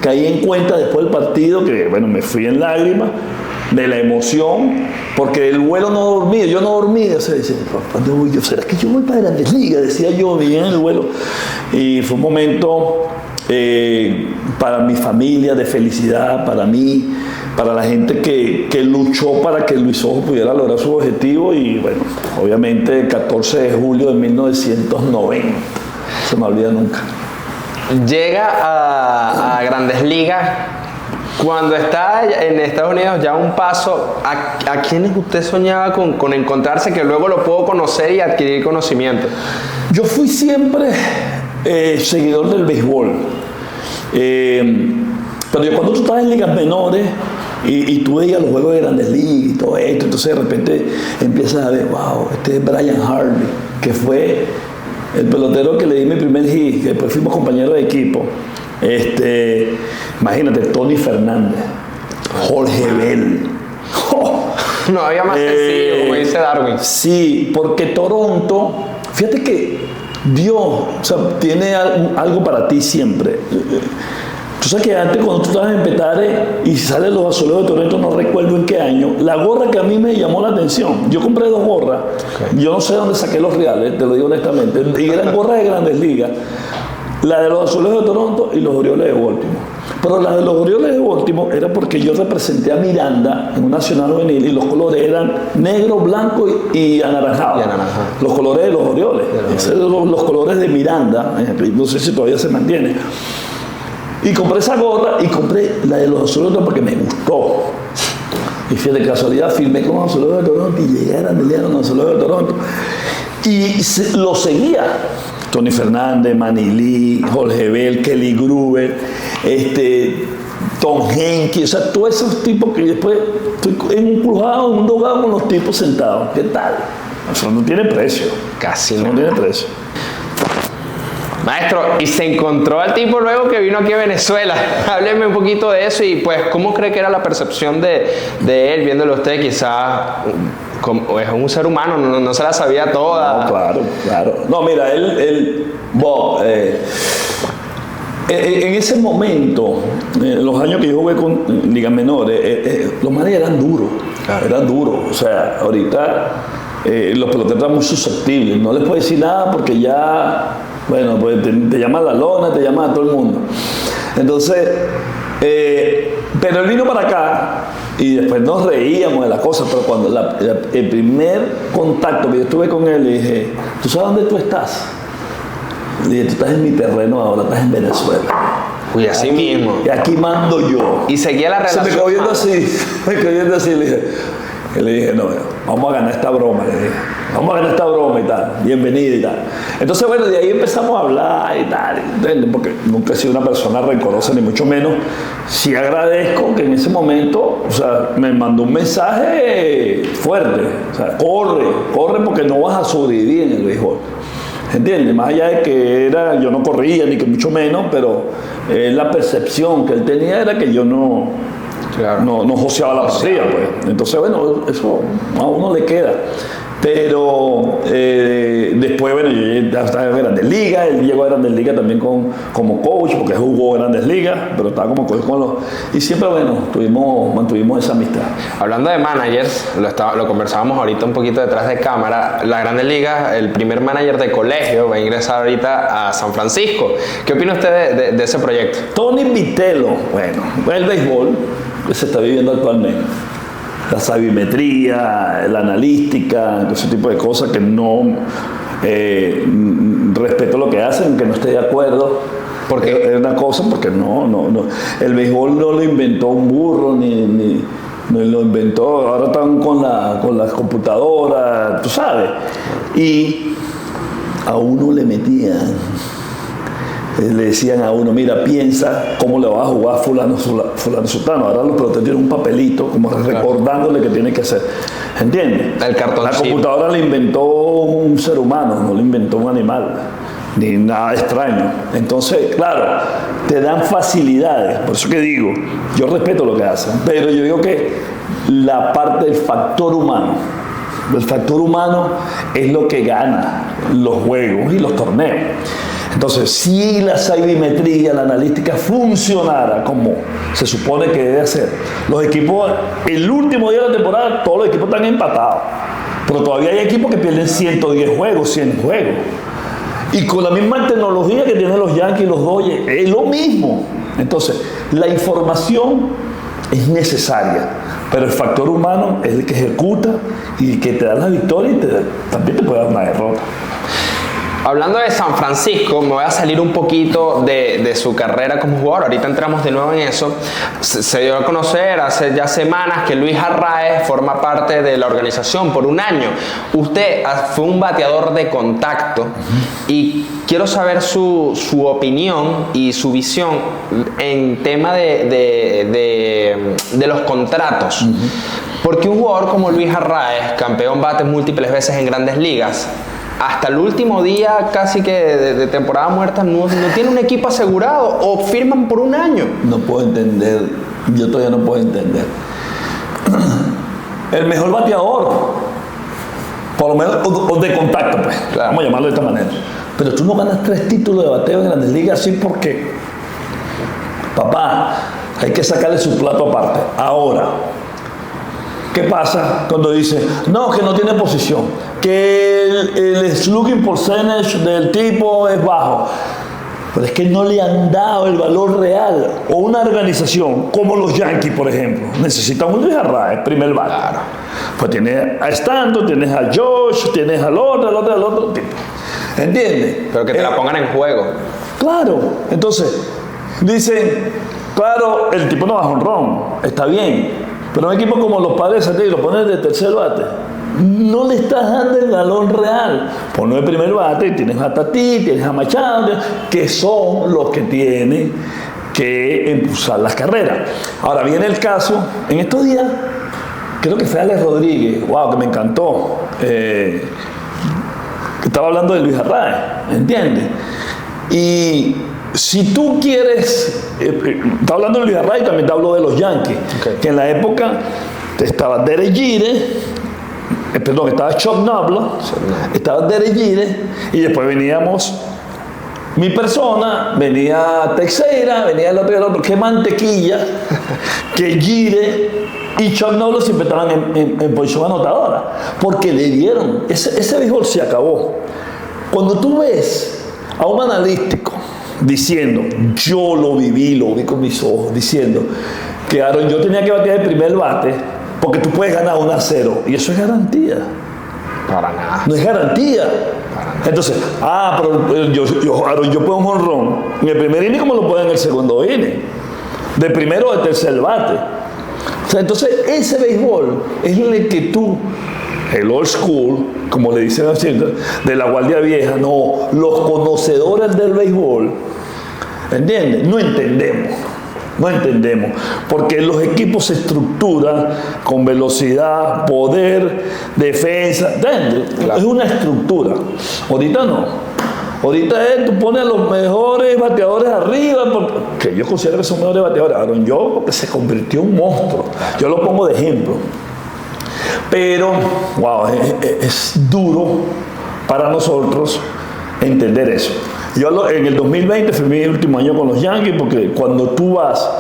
caí en cuenta después del partido, que bueno, me fui en lágrimas de la emoción, porque el vuelo no dormía, yo no dormía. O sea, decía, ¿dónde voy yo? ¿Será que yo voy para Grandes Ligas? Decía yo, bien en el vuelo. Y fue un momento para mi familia de felicidad, para mí, para la gente que luchó para que Luis Ojo pudiera lograr su objetivo. Y bueno, obviamente el 14 de julio de 1990, se me olvida nunca. Llega a Grandes Ligas. Cuando está en Estados Unidos, ya un paso, ¿a quiénes usted soñaba con encontrarse que luego lo puedo conocer y adquirir conocimiento? Yo fui siempre seguidor del béisbol. Pero cuando tú estabas en ligas menores y tú veías los juegos de Grandes Ligas y todo esto, entonces de repente empiezas a ver, wow, este es Brian Harvey, que fue el pelotero que le di mi primer hit, que después fuimos compañeros de equipo. Imagínate, Tony Fernández, Jorge Bell. No había más sencillo, como dice Darwin. Sí, porque Toronto, fíjate que Dios, o sea, tiene algo para ti siempre. Tú sabes que antes, cuando tú estabas en Petare y salen los azulejos de Toronto, no recuerdo en qué año, la gorra que a mí me llamó la atención, yo compré 2 gorras, yo no sé dónde saqué los reales, te lo digo honestamente, y eran gorras de Grandes Ligas, la de los azulejos de Toronto y los Orioles de Baltimore. Pero la de los Orioles de Baltimore era porque yo representé a Miranda en un nacional juvenil y los colores eran negro, blanco y anaranjado. Los colores de los Orioles. Esos eran los colores de Miranda. No sé si todavía se mantiene. Y compré esa gorra y compré la de los Azules porque me gustó. Y fíjate, de casualidad firmé con los Azules de Toronto y llegué a los Azules de Toronto. Y lo seguía. Tony Fernández, Manny Lee, Jorge Bell, Kelly Gruber, Tom Henke, o sea, todos esos tipos que después estoy empujado en un lugar con los tipos sentados. ¿Qué tal? Eso no tiene precio. Casi no tiene precio. Maestro, y se encontró al tipo luego que vino aquí a Venezuela. Hábleme un poquito de eso y pues, ¿cómo cree que era la percepción de él viéndolo usted? Quizás es un ser humano, no se la sabía toda. No, claro. No, mira, en ese momento, los años que yo jugué con ligas menores, los manes eran duros. O sea, ahorita los peloteros están muy susceptibles. No les puedo decir nada porque ya, bueno, pues te llaman la lona, te llaman a todo el mundo. Entonces, pero él vino para acá y después nos reíamos de las cosas, pero cuando el primer contacto que yo tuve con él, le dije, ¿tú sabes dónde tú estás? Le dije, tú estás en mi terreno ahora, estás en Venezuela. Uy, así aquí, mismo. Y aquí mando yo. Y seguía la relación. Se me quedó viendo así, le dije, no, vamos a ganar esta broma, le dije. Vamos a ganar esta broma y tal, bienvenido y tal. Entonces, bueno, de ahí empezamos a hablar y tal, ¿entiendes? Porque nunca he sido una persona rencorosa, ni mucho menos. Sí agradezco que en ese momento, o sea, me mandó un mensaje fuerte. O sea, corre porque no vas a sobrevivir en el béisbol. ¿Entiendes? Más allá de que yo no corría, ni que mucho menos, pero la percepción que él tenía era que yo no joseaba la partida, pues. Entonces, bueno, eso a uno le queda. Pero después, bueno, yo ya estaba en Grandes Ligas, él llegó a Grandes Ligas también como coach, porque jugó Grandes Ligas, pero estaba como coach con los... Y siempre, bueno, mantuvimos esa amistad. Hablando de managers, lo conversábamos ahorita un poquito detrás de cámara, la Grandes Ligas, el primer manager de colegio va a ingresar ahorita a San Francisco. ¿Qué opina usted de ese proyecto? Tony Vitello, bueno, el béisbol que se está viviendo actualmente. La sabimetría, la analística, ese tipo de cosas que no respeto lo que hacen, que no esté de acuerdo. Porque es una cosa, porque no. El béisbol no lo inventó un burro, ni lo inventó, ahora están con las computadoras, tú sabes. Y a uno le metían, le decían a uno, mira, piensa cómo le vas a jugar fulano sultano. Ahora los peloteros tienen un papelito como recordándole que tiene que hacer. ¿Entiendes? El cartón. La computadora la inventó un ser humano, no la inventó un animal, ni nada extraño. Entonces, claro, te dan facilidades. Por eso que digo, yo respeto lo que hacen, pero yo digo que la parte del factor humano, es lo que gana los juegos y los torneos. Entonces, si la sabimetría, la analítica funcionara como se supone que debe hacer, los equipos, el último día de la temporada, todos los equipos están empatados. Pero todavía hay equipos que pierden 110 juegos, 100 juegos. Y con la misma tecnología que tienen los Yankees y los Dodgers, es lo mismo. Entonces, la información es necesaria, pero el factor humano es el que ejecuta y el que te da la victoria y también te puede dar una derrota. Hablando de San Francisco, me voy a salir un poquito de su carrera como jugador. Ahorita entramos de nuevo en eso. Se dio a conocer hace ya semanas que Luis Arraez forma parte de la organización por un año. Usted fue un bateador de contacto y quiero saber su opinión y su visión en tema de los contratos. Porque un jugador como Luis Arraez, campeón bate múltiples veces en Grandes Ligas, hasta el último día casi que de temporada muerta no tiene un equipo asegurado o firman por un año. No puedo entender, yo todavía no puedo entender. El mejor bateador, por lo menos, o de contacto, pues, claro. Vamos a llamarlo de esta manera. Pero tú no ganas 3 títulos de bateo en Grandes Ligas así porque, papá, hay que sacarle su plato aparte. Ahora, ¿qué pasa cuando dice, no, que no tiene posición, que el slugging percentage del tipo es bajo? Pero es que no le han dado el valor real. O una organización como los Yankees, por ejemplo, necesitan un Luis Arraez, primer bate. Claro. Pues tienes a Stanton, tienes a Josh, tienes al otro tipo. ¿Entiendes? Pero que te la pongan en juego. Claro. Entonces, dicen, claro, el tipo no va jonrón, está bien. Pero un equipo como los Padres de San Diego, lo pones de tercer bate, no le estás dando el valor real. Ponlo de primer bate y tienes a Tatí, tienes a Machado, que son los que tienen que impulsar las carreras. Ahora viene el caso, en estos días, creo que fue Alex Rodríguez, wow, que me encantó. Estaba hablando de Luis Arraez, ¿entiendes? Y si tú quieres, está hablando de Luis Arraez y también te hablo de los Yankees, okay, que en la época estaba Derek Jeter, estaba Chuck Knobloch, estaba Derek Jeter, y después veníamos mi persona, venía Teixeira, venía el otro, qué mantequilla, que Jeter y Chuck Knobloch siempre estaban en posición anotadora, porque le dieron, ese béisbol se acabó. Cuando tú ves a un analítico diciendo, yo lo vi con mis ojos, diciendo que Aaron, yo tenía que batear el primer bate porque tú puedes ganar 1-0, y eso es garantía. Para nada. No es garantía. Entonces, pero yo puedo un jonrón en el primer inning como lo puedo en el segundo inning, de primero o de tercer bate. O sea, entonces ese béisbol es el que tú, el old school, como le dicen así, de la guardia vieja, no, los conocedores del béisbol, ¿entiendes? No entendemos, porque los equipos se estructuran con velocidad, poder, defensa, ¿entiendes? Claro. Es una estructura. Ahorita no. Ahorita tú pones a los mejores bateadores arriba, que yo considero que son mejores bateadores. Aaron Judge, porque se convirtió en un monstruo. Yo lo pongo de ejemplo. Pero, wow, es duro para nosotros entender eso. Yo en el 2020 fue mi último año con los Yankees, porque cuando tú vas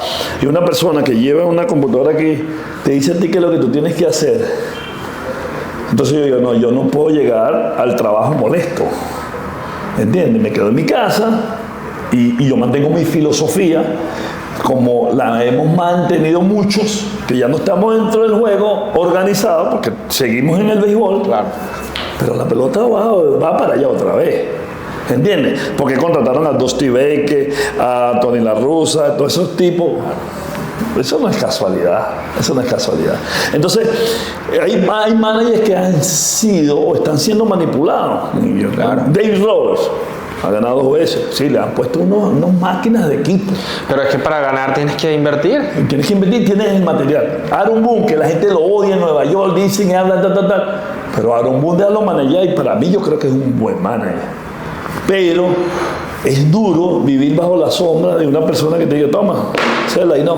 y una persona que lleva una computadora aquí te dice a ti qué es lo que tú tienes que hacer, entonces yo digo, no, yo no puedo llegar al trabajo molesto, ¿entiendes? Me quedo en mi casa y yo mantengo mi filosofía como la hemos mantenido muchos, que ya no estamos dentro del juego organizado, porque seguimos en el béisbol, claro, pero la pelota va para allá otra vez. ¿Entiendes? Porque contrataron a Dusty Baker, a Tony La Russa, todos esos tipos. Eso no es casualidad. Entonces, hay managers que han sido o están siendo manipulados. Claro. Dave Roberts ha ganado 2 veces. Sí, le han puesto unas máquinas de equipo. Pero es que para ganar tienes que invertir. Tienes el material. Aaron Boone, que la gente lo odia en Nueva York, dicen, hablan, tal. Pero Aaron Boone lo maneja, y para mí yo creo que es un buen manager. Pero es duro vivir bajo la sombra de una persona que te diga, toma, cela, y no.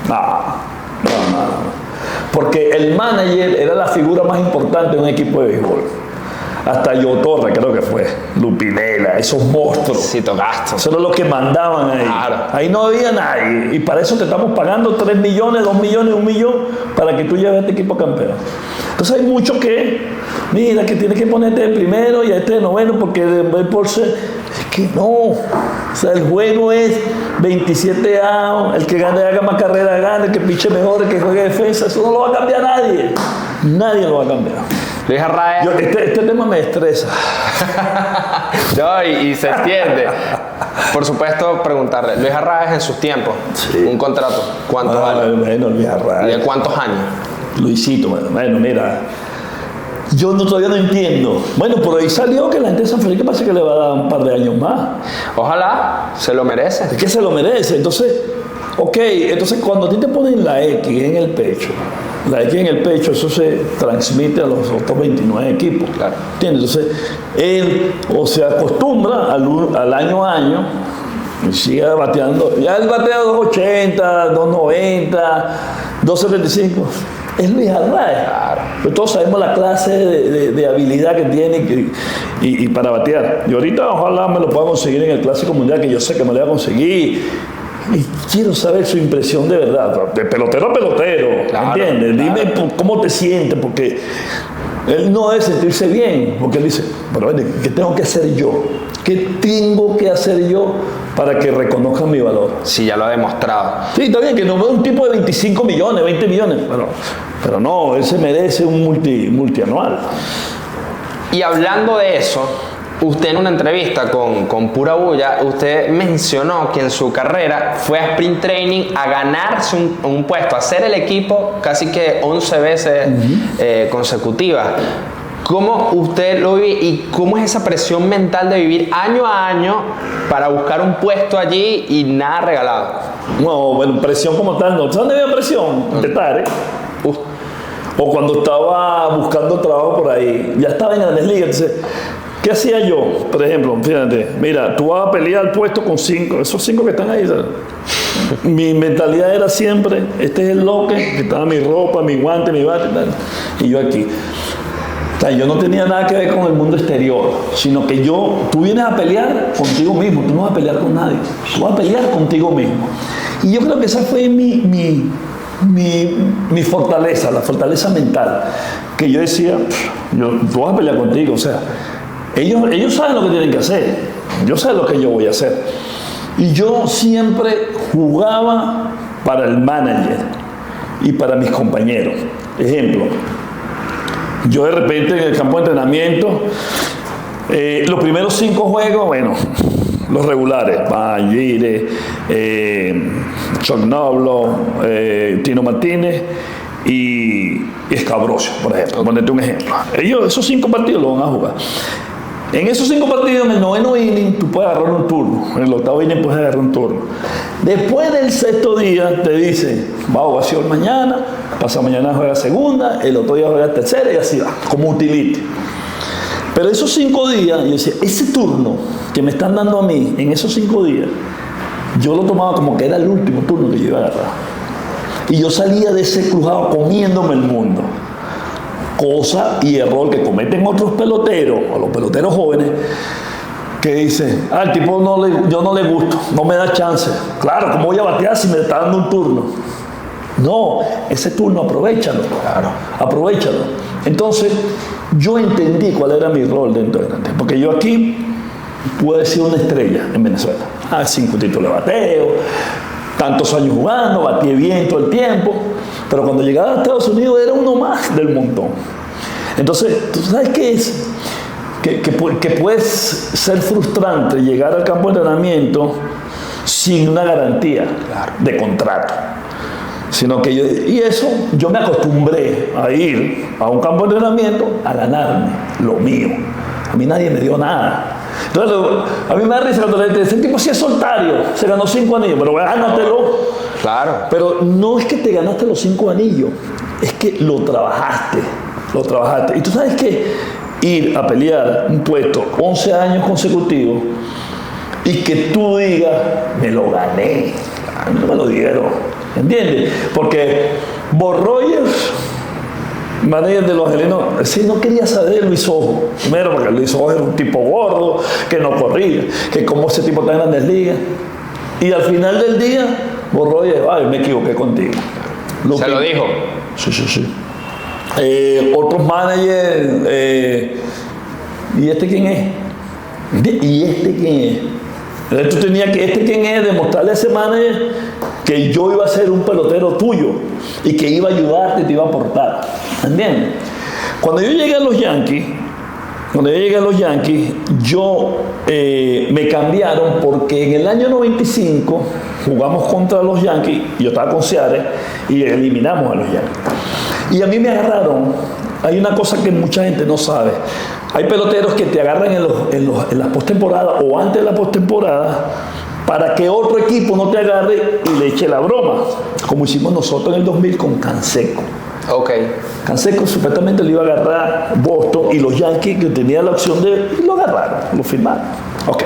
No. Porque el manager era la figura más importante de un equipo de béisbol. Hasta Joe Torre, creo que fue, Lupinella, esos monstruos. Cito Gaston. Eso era lo que mandaban ahí. Claro. Ahí no había nadie. Y para eso te estamos pagando 3 millones, 2 millones, 1 millón para que tú lleves a este equipo campeón. Entonces hay mucho que, mira, que tienes que ponerte de primero y a este de noveno porque por ser. Es que no. O sea, el juego es 27 outs, el que gane, haga más carrera gane, el que piche mejor, el que juegue defensa. Eso no lo va a cambiar nadie. Nadie lo va a cambiar. Luis Arraez. Este tema me estresa. No, y se extiende. Por supuesto, preguntarle, Luis Arraez en sus tiempos, sí, un contrato, ¿cuánto vale? Bueno, Luis Arraez. ¿Y de cuántos años? Luisito, bueno, mira, yo todavía no entiendo. Bueno, por ahí salió que la gente de San Felipe parece que le va a dar un par de años más. Ojalá, se lo merece. Es que se lo merece. Entonces, entonces cuando a ti te ponen la X en el pecho, eso se transmite a los otros 29 equipos. Claro. ¿Entiendes? Entonces, él se acostumbra al año a año y sigue bateando. Ya él batea 280, 290, 275. Es Luis Arraez. Claro. Pero todos sabemos la clase de habilidad que tiene y para batear. Y ahorita ojalá me lo pueda conseguir en el Clásico Mundial, que yo sé que me lo voy a conseguir. Y quiero saber su impresión de verdad, de pelotero a pelotero, claro, ¿entiendes? Claro. Dime cómo te sientes, porque él no debe sentirse bien, porque él dice, pero ¿qué tengo que hacer yo? ¿Qué tengo que hacer yo para que reconozcan mi valor? Sí, ya lo ha demostrado. Sí, está bien que no veo un tipo de 25 millones, 20 millones, pero no, él se merece un multianual. Y hablando de eso, usted en una entrevista con Pura Bulla, usted mencionó que en su carrera fue a Sprint Training a ganarse un puesto, a hacer el equipo casi que 11 veces consecutivas. ¿Cómo usted lo vive y cómo es esa presión mental de vivir año a año para buscar un puesto allí y nada regalado? No, bueno, presión como tal, no. ¿Sabes dónde había presión? Intentar, O cuando estaba buscando trabajo por ahí, ya estaba en Grandes Ligas, entonces, ¿qué hacía yo? Por ejemplo, fíjate, mira, tú vas a pelear el puesto con 5, esos 5 que están ahí, ¿sabes? Mi mentalidad era siempre, este es el loque, que estaba mi ropa, mi guante, mi bate y tal, y yo aquí. O sea, yo no tenía nada que ver con el mundo exterior, sino que tú vienes a pelear contigo mismo, tú no vas a pelear con nadie, tú vas a pelear contigo mismo. Y yo creo que esa fue mi fortaleza, la fortaleza mental, que yo decía, tú vas a pelear contigo, o sea, ellos saben lo que tienen que hacer, yo sé lo que yo voy a hacer. Y yo siempre jugaba para el manager y para mis compañeros. Ejemplo, yo de repente en el campo de entrenamiento, los primeros 5 juegos, bueno, los regulares, Bayire, Chuck Noblo, Tino Martínez y Escabrosio, por ejemplo, ponerte un ejemplo. Esos 5 partidos los van a jugar. En esos 5 partidos, en el 9º inning, tú puedes agarrar un turno. En el 8º inning puedes agarrar un turno. Después del 6º día, te dicen, va a ovación mañana, pasa mañana juega segunda, el otro día juega tercera y así va, como utility. Pero esos 5 días, yo decía, ese turno que me están dando a mí, en esos 5 días, yo lo tomaba como que era el último turno que yo iba a agarrar. Y yo salía de ese crujado comiéndome el mundo. Cosa y error que cometen otros peloteros, o los peloteros jóvenes, que dicen, al tipo yo no le gusto, no me da chance. Claro, ¿cómo voy a batear si me está dando un turno? No, ese turno aprovéchalo. Claro. Aprovéchalo. Entonces, yo entendí cuál era mi rol dentro de Grandes, porque yo aquí pude ser una estrella en Venezuela. 5 títulos de bateo, tantos años jugando, batí bien todo el tiempo, pero cuando llegaba a Estados Unidos era uno más del montón. Entonces, ¿tú sabes qué es? Que puede ser frustrante llegar al campo de entrenamiento sin una garantía de contrato. Sino que yo me acostumbré a ir a un campo de entrenamiento a ganarme lo mío. A mí nadie me dio nada. Entonces, a mí me da risa cuando le dicen, ese tipo sí es soltario, se ganó 5 anillos, pero gánatelo. Claro. Pero no es que te ganaste los 5 anillos, es que lo trabajaste. Y tú sabes que ir a pelear un puesto 11 años consecutivos y que tú digas, me lo gané, no me lo dieron, ¿entiendes? Porque Bob Rogers, manager de los Angelinos, sí, no quería saber de Luis Ojo. Primero porque Luis Ojo era un tipo gordo, que no corría, que como ese tipo está en Grandes Ligas. Y al final del día, Bob Rogers, me equivoqué contigo. ¿Se lo dijo? Sí. Otros managers, ¿y este quién es? ¿Y este quién es? Entonces tú tenías que, quién es, demostrarle a ese manager que yo iba a ser un pelotero tuyo y que iba a ayudarte y te iba a aportar. ¿Entiendes? Cuando yo llegué a los Yankees, me cambiaron porque en el año 95 jugamos contra los Yankees, yo estaba con Seattle y eliminamos a los Yankees. Y a mí me agarraron, hay una cosa que mucha gente no sabe, hay peloteros que te agarran en las postemporadas o antes de la postemporada para que otro equipo no te agarre y le eche la broma, como hicimos nosotros en el 2000 con Canseco. Okay. Canseco supuestamente lo iba a agarrar Boston y los Yankees que tenían la opción y lo agarraron, lo firmaron. Ok.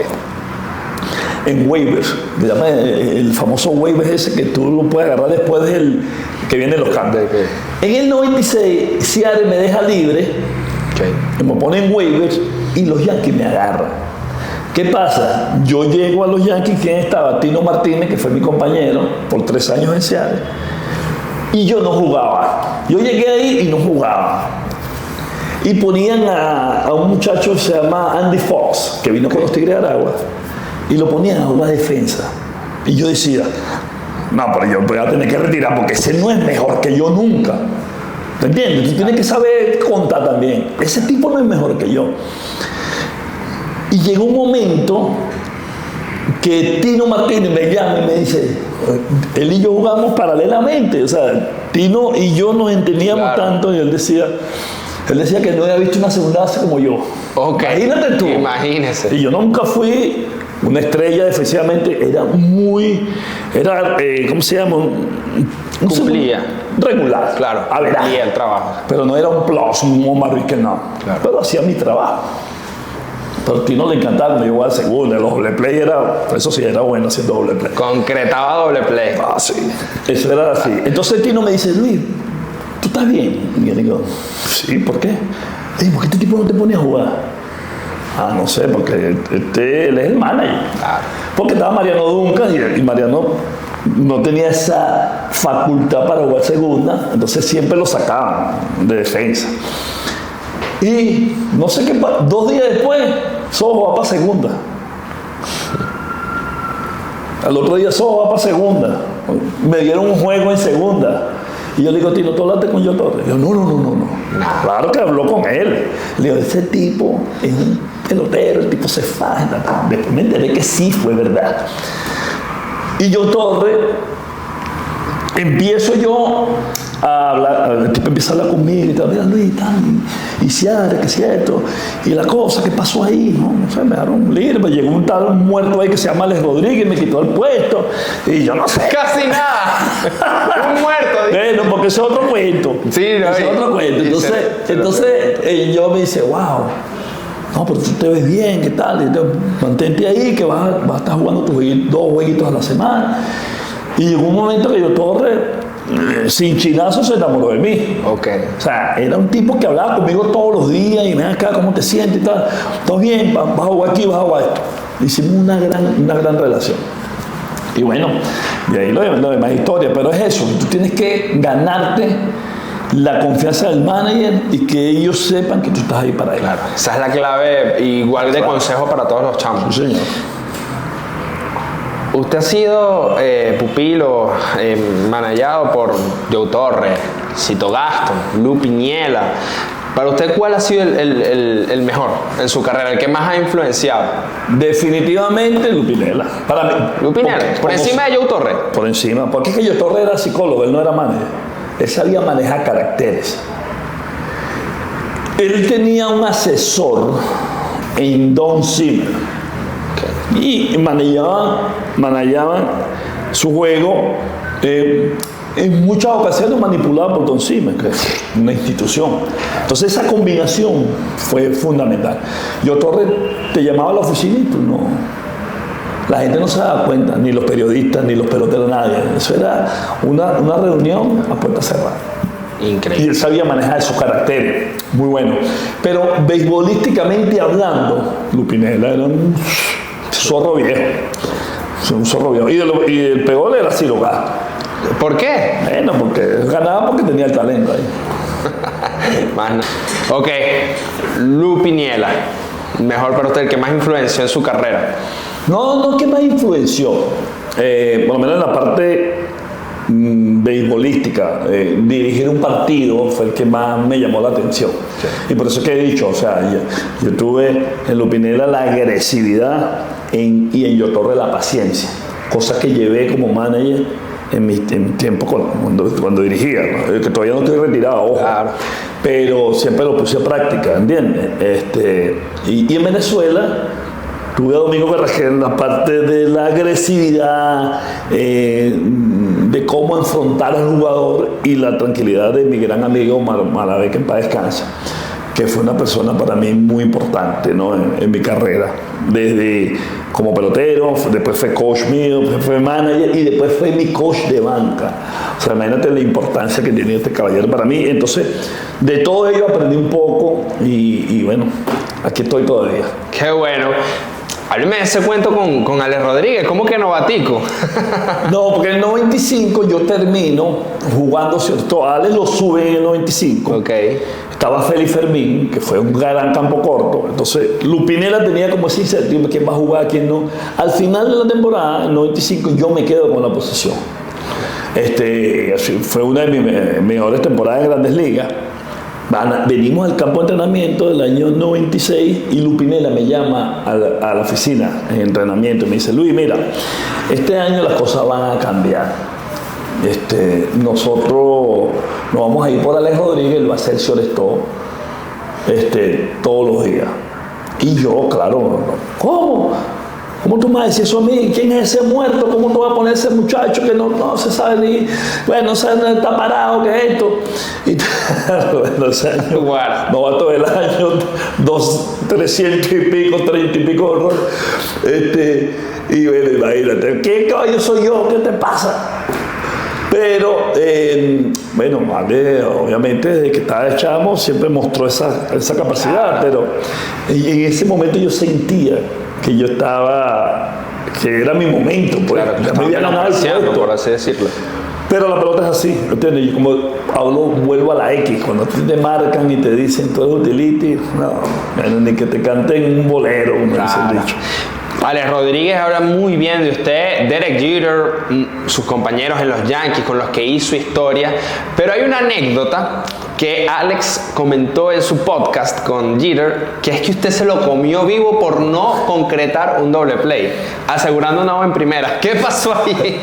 En waivers, se llama el famoso waiver ese que tú lo puedes agarrar después del que vienen los cambios. Okay. En el 96, Seattle me deja libre, me ponen waivers y los Yankees me agarran. ¿Qué pasa? Yo llego a los Yankees, ¿quién estaba? Tino Martínez, que fue mi compañero por 3 años en Seattle. Y yo no jugaba. Yo llegué ahí y no jugaba. Y ponían a un muchacho que se llama Andy Fox, que vino con los Tigres de Aragua, y lo ponían a jugar defensa. Y yo decía, no, pero yo voy a tener que retirar porque ese no es mejor que yo nunca. ¿Te entiendes? Tú tienes que saber contar también. Ese tipo no es mejor que yo. Y llegó un momento que Tino Martínez me llama y me dice, él y yo jugamos paralelamente, o sea, Tino y yo nos entendíamos tanto, y él decía que no había visto una segunda base como yo. Okay. Imagínate tú. Imagínese. Y yo nunca fui una estrella defensivamente, ¿cómo se llama? Cumplía. Regular. Claro, a ver, cumplía el trabajo. Pero no era un plus, un Omar Vizquel, no. Claro. Pero hacía mi trabajo. Pero a Tino le encantaba cuando yo jugaba al segundo, los doble play eso sí, era bueno haciendo doble play. Concretaba doble play. Ah, sí. Eso era así. Entonces Tino me dice, Luis, ¿tú estás bien? Y yo digo, sí, ¿por qué? ¿Por qué este tipo no te pone a jugar? Ah, no sé, porque él es el manager. Claro. Porque estaba Mariano Duncan y Mariano no tenía esa facultad para jugar segunda, entonces siempre lo sacaban de defensa. Y no sé qué, 2 días después, Sojo va para segunda. Al otro día Sojo va para segunda. Me dieron un juego en segunda. Y yo le digo, Tino, ¿tú hablaste con Joe Torre? Yo, no. Claro que habló con él. Le digo, ese tipo es un pelotero, el tipo se faja. Después me enteré que sí fue verdad. Y Joe Torre, empiezo yo a hablar, el tipo empieza a hablar conmigo y tal, mira Luis, y Ciara, que es cierto, y la cosa que pasó ahí, no sé, me dejaron libre, me llegó un tal muerto ahí que se llama Alex Rodríguez, me quitó el puesto, y yo no sé. Casi nada. Un muerto. Bueno, porque ese es otro cuento. Sí, no, ese es otro cuento. Entonces yo me dice, wow, no, pero tú te ves bien, ¿qué tal? Entonces, mantente ahí, que vas a estar jugando tus 2 jueguitos a la semana. Y llegó un momento que yo Torre, sin chinazo, se enamoró de mí. Okay. O sea, era un tipo que hablaba conmigo todos los días y me decía, ¿cómo te sientes y tal? ¿Todo bien? Vas a jugar aquí, vas a jugar esto. Hicimos una gran relación. Y bueno, de ahí lo demás historia, pero es eso, tú tienes que ganarte la confianza del manager y que ellos sepan que tú estás ahí para ellos. Claro. Esa es la clave, igual de consejo para todos los chamos. Sí, señor. Usted ha sido pupilo, manejado por Joe Torre, Cito Gaston, Lu Piniella. Para usted, ¿cuál ha sido el mejor en su carrera, el que más ha influenciado? Definitivamente Lu Piniella. Para mí. Lu Piniella, por encima de Joe Torre. Por encima, porque es que Joe Torre era psicólogo, él no era manager. Él sabía manejar caracteres. Él tenía un asesor en Don Zimmer. Y manejaban su juego en muchas ocasiones manipulado por Don Zimmer, que es una institución. Entonces esa combinación fue fundamental. Yo Torres te llamaba a la oficina y tú no. La gente no se daba cuenta, ni los periodistas, ni los peloteros, nadie. Eso era una reunión a puerta cerrada. Increíble. Y él sabía manejar esos caracteres, muy bueno. Pero beisbolísticamente hablando, Lu Piniella era un zorro viejo. Un zorro viejo. Y el peor era Ciro Gaston. ¿Por qué? Bueno, porque ganaba porque tenía el talento ahí. Ok, Lu Piniella, mejor para usted, el que más influenció en su carrera. No, ¿qué más influenció? Por lo menos en la parte beisbolística, dirigir un partido fue el que más me llamó la atención. Sí. Y por eso es que he dicho, o sea, yo tuve en Lu Piniella la agresividad y en Joe Torre la paciencia, cosas que llevé como manager en mi tiempo cuando dirigía, ¿no? Que todavía no estoy retirado, ojo. Claro. Pero siempre lo puse a práctica, ¿entiendes? Y en Venezuela tuve a Domingo Carrasquel en la parte de la agresividad, de cómo enfrentar al jugador y la tranquilidad de mi gran amigo Malavé, que en paz descansa, que fue una persona para mí muy importante, ¿no? en mi carrera, desde como pelotero, después fue coach mío, después fue manager y después fue mi coach de banca. O sea, imagínate la importancia que tenía este caballero para mí. Entonces, de todo ello aprendí un poco y bueno, aquí estoy todavía. Qué bueno. Hábleme de ese cuento con Alex Rodríguez, ¿cómo que novatico? No, porque en el 95 yo termino jugando, ¿cierto? Alex lo sube en el 95. Ok. Estaba Félix Fermín, que fue un gran campo corto. Entonces, Lupinela tenía como esa incertidumbre, quién va a jugar, quién no. Al final de la temporada, en el 95, yo me quedo con la posición. Fue una de mis mejores temporadas en Grandes Ligas. Venimos al campo de entrenamiento del año 96 y Lupinela me llama a la oficina en entrenamiento y me dice: Luis, mira, este año las cosas van a cambiar. Nosotros nos vamos a ir por Alex Rodríguez, él va a ser shortstop todos los días. Y yo, claro, ¿cómo? ¿Cómo tú me vas a decir eso a mí? ¿Quién es ese muerto? ¿Cómo tú vas a poner ese muchacho que no se sabe ni... Bueno, no sabe dónde está parado, ¿qué es esto? Y bueno, ese año, novato del año, 300 y pico, 30 y pico horror. Y bueno, imagínate, ¿qué caballo soy yo? ¿Qué te pasa? Pero, bueno, vale, obviamente desde que estaba de chamo siempre mostró esa capacidad, pero en ese momento yo sentía que yo estaba, que era mi momento, pues, claro, ya me había ganado el puesto, por así decirlo. Pero la pelota es así, ¿entiendes? Yo como hablo, vuelvo a la X, cuando te marcan y te dicen tú eres utility, no, bueno, ni que te canten un bolero, como dice el dicho. Alex Rodríguez habla muy bien de usted, Derek Jeter, sus compañeros en los Yankees con los que hizo historia, pero hay una anécdota que Alex comentó en su podcast con Jeter, que es que usted se lo comió vivo por no concretar un doble play, asegurando una out en primera. ¿Qué pasó ahí?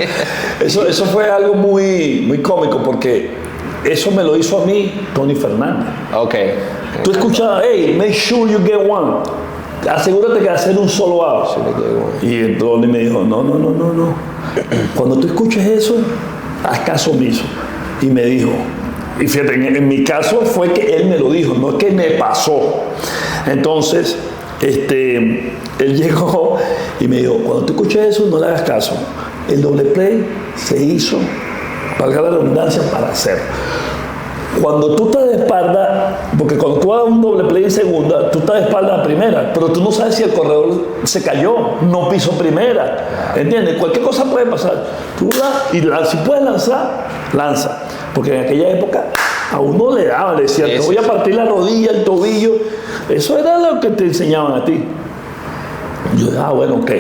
Eso fue algo muy, muy cómico porque eso me lo hizo a mí Tony Fernández. Ok. Tú escuchabas, hey, make sure you get one. Asegúrate que hacer un solo out. Y Tony me dijo, no. Cuando tú escuches eso, haz caso omiso. Y me dijo, y fíjate, en mi caso fue que él me lo dijo, no es que me pasó. Entonces, él llegó y me dijo, cuando tú escuches eso, no le hagas caso. El doble play se hizo, valga la redundancia, para hacerlo. Cuando tú estás de espalda, porque cuando tú hagas un doble play en segunda, tú estás de espalda a primera, pero tú no sabes si el corredor se cayó, no pisó primera, ¿entiendes? Cualquier cosa puede pasar. Tú das y si puedes lanzar, lanza. Porque en aquella época a uno le daban, le decían, te voy a partir la rodilla, el tobillo. Eso era lo que te enseñaban a ti. Y yo, bueno, ok.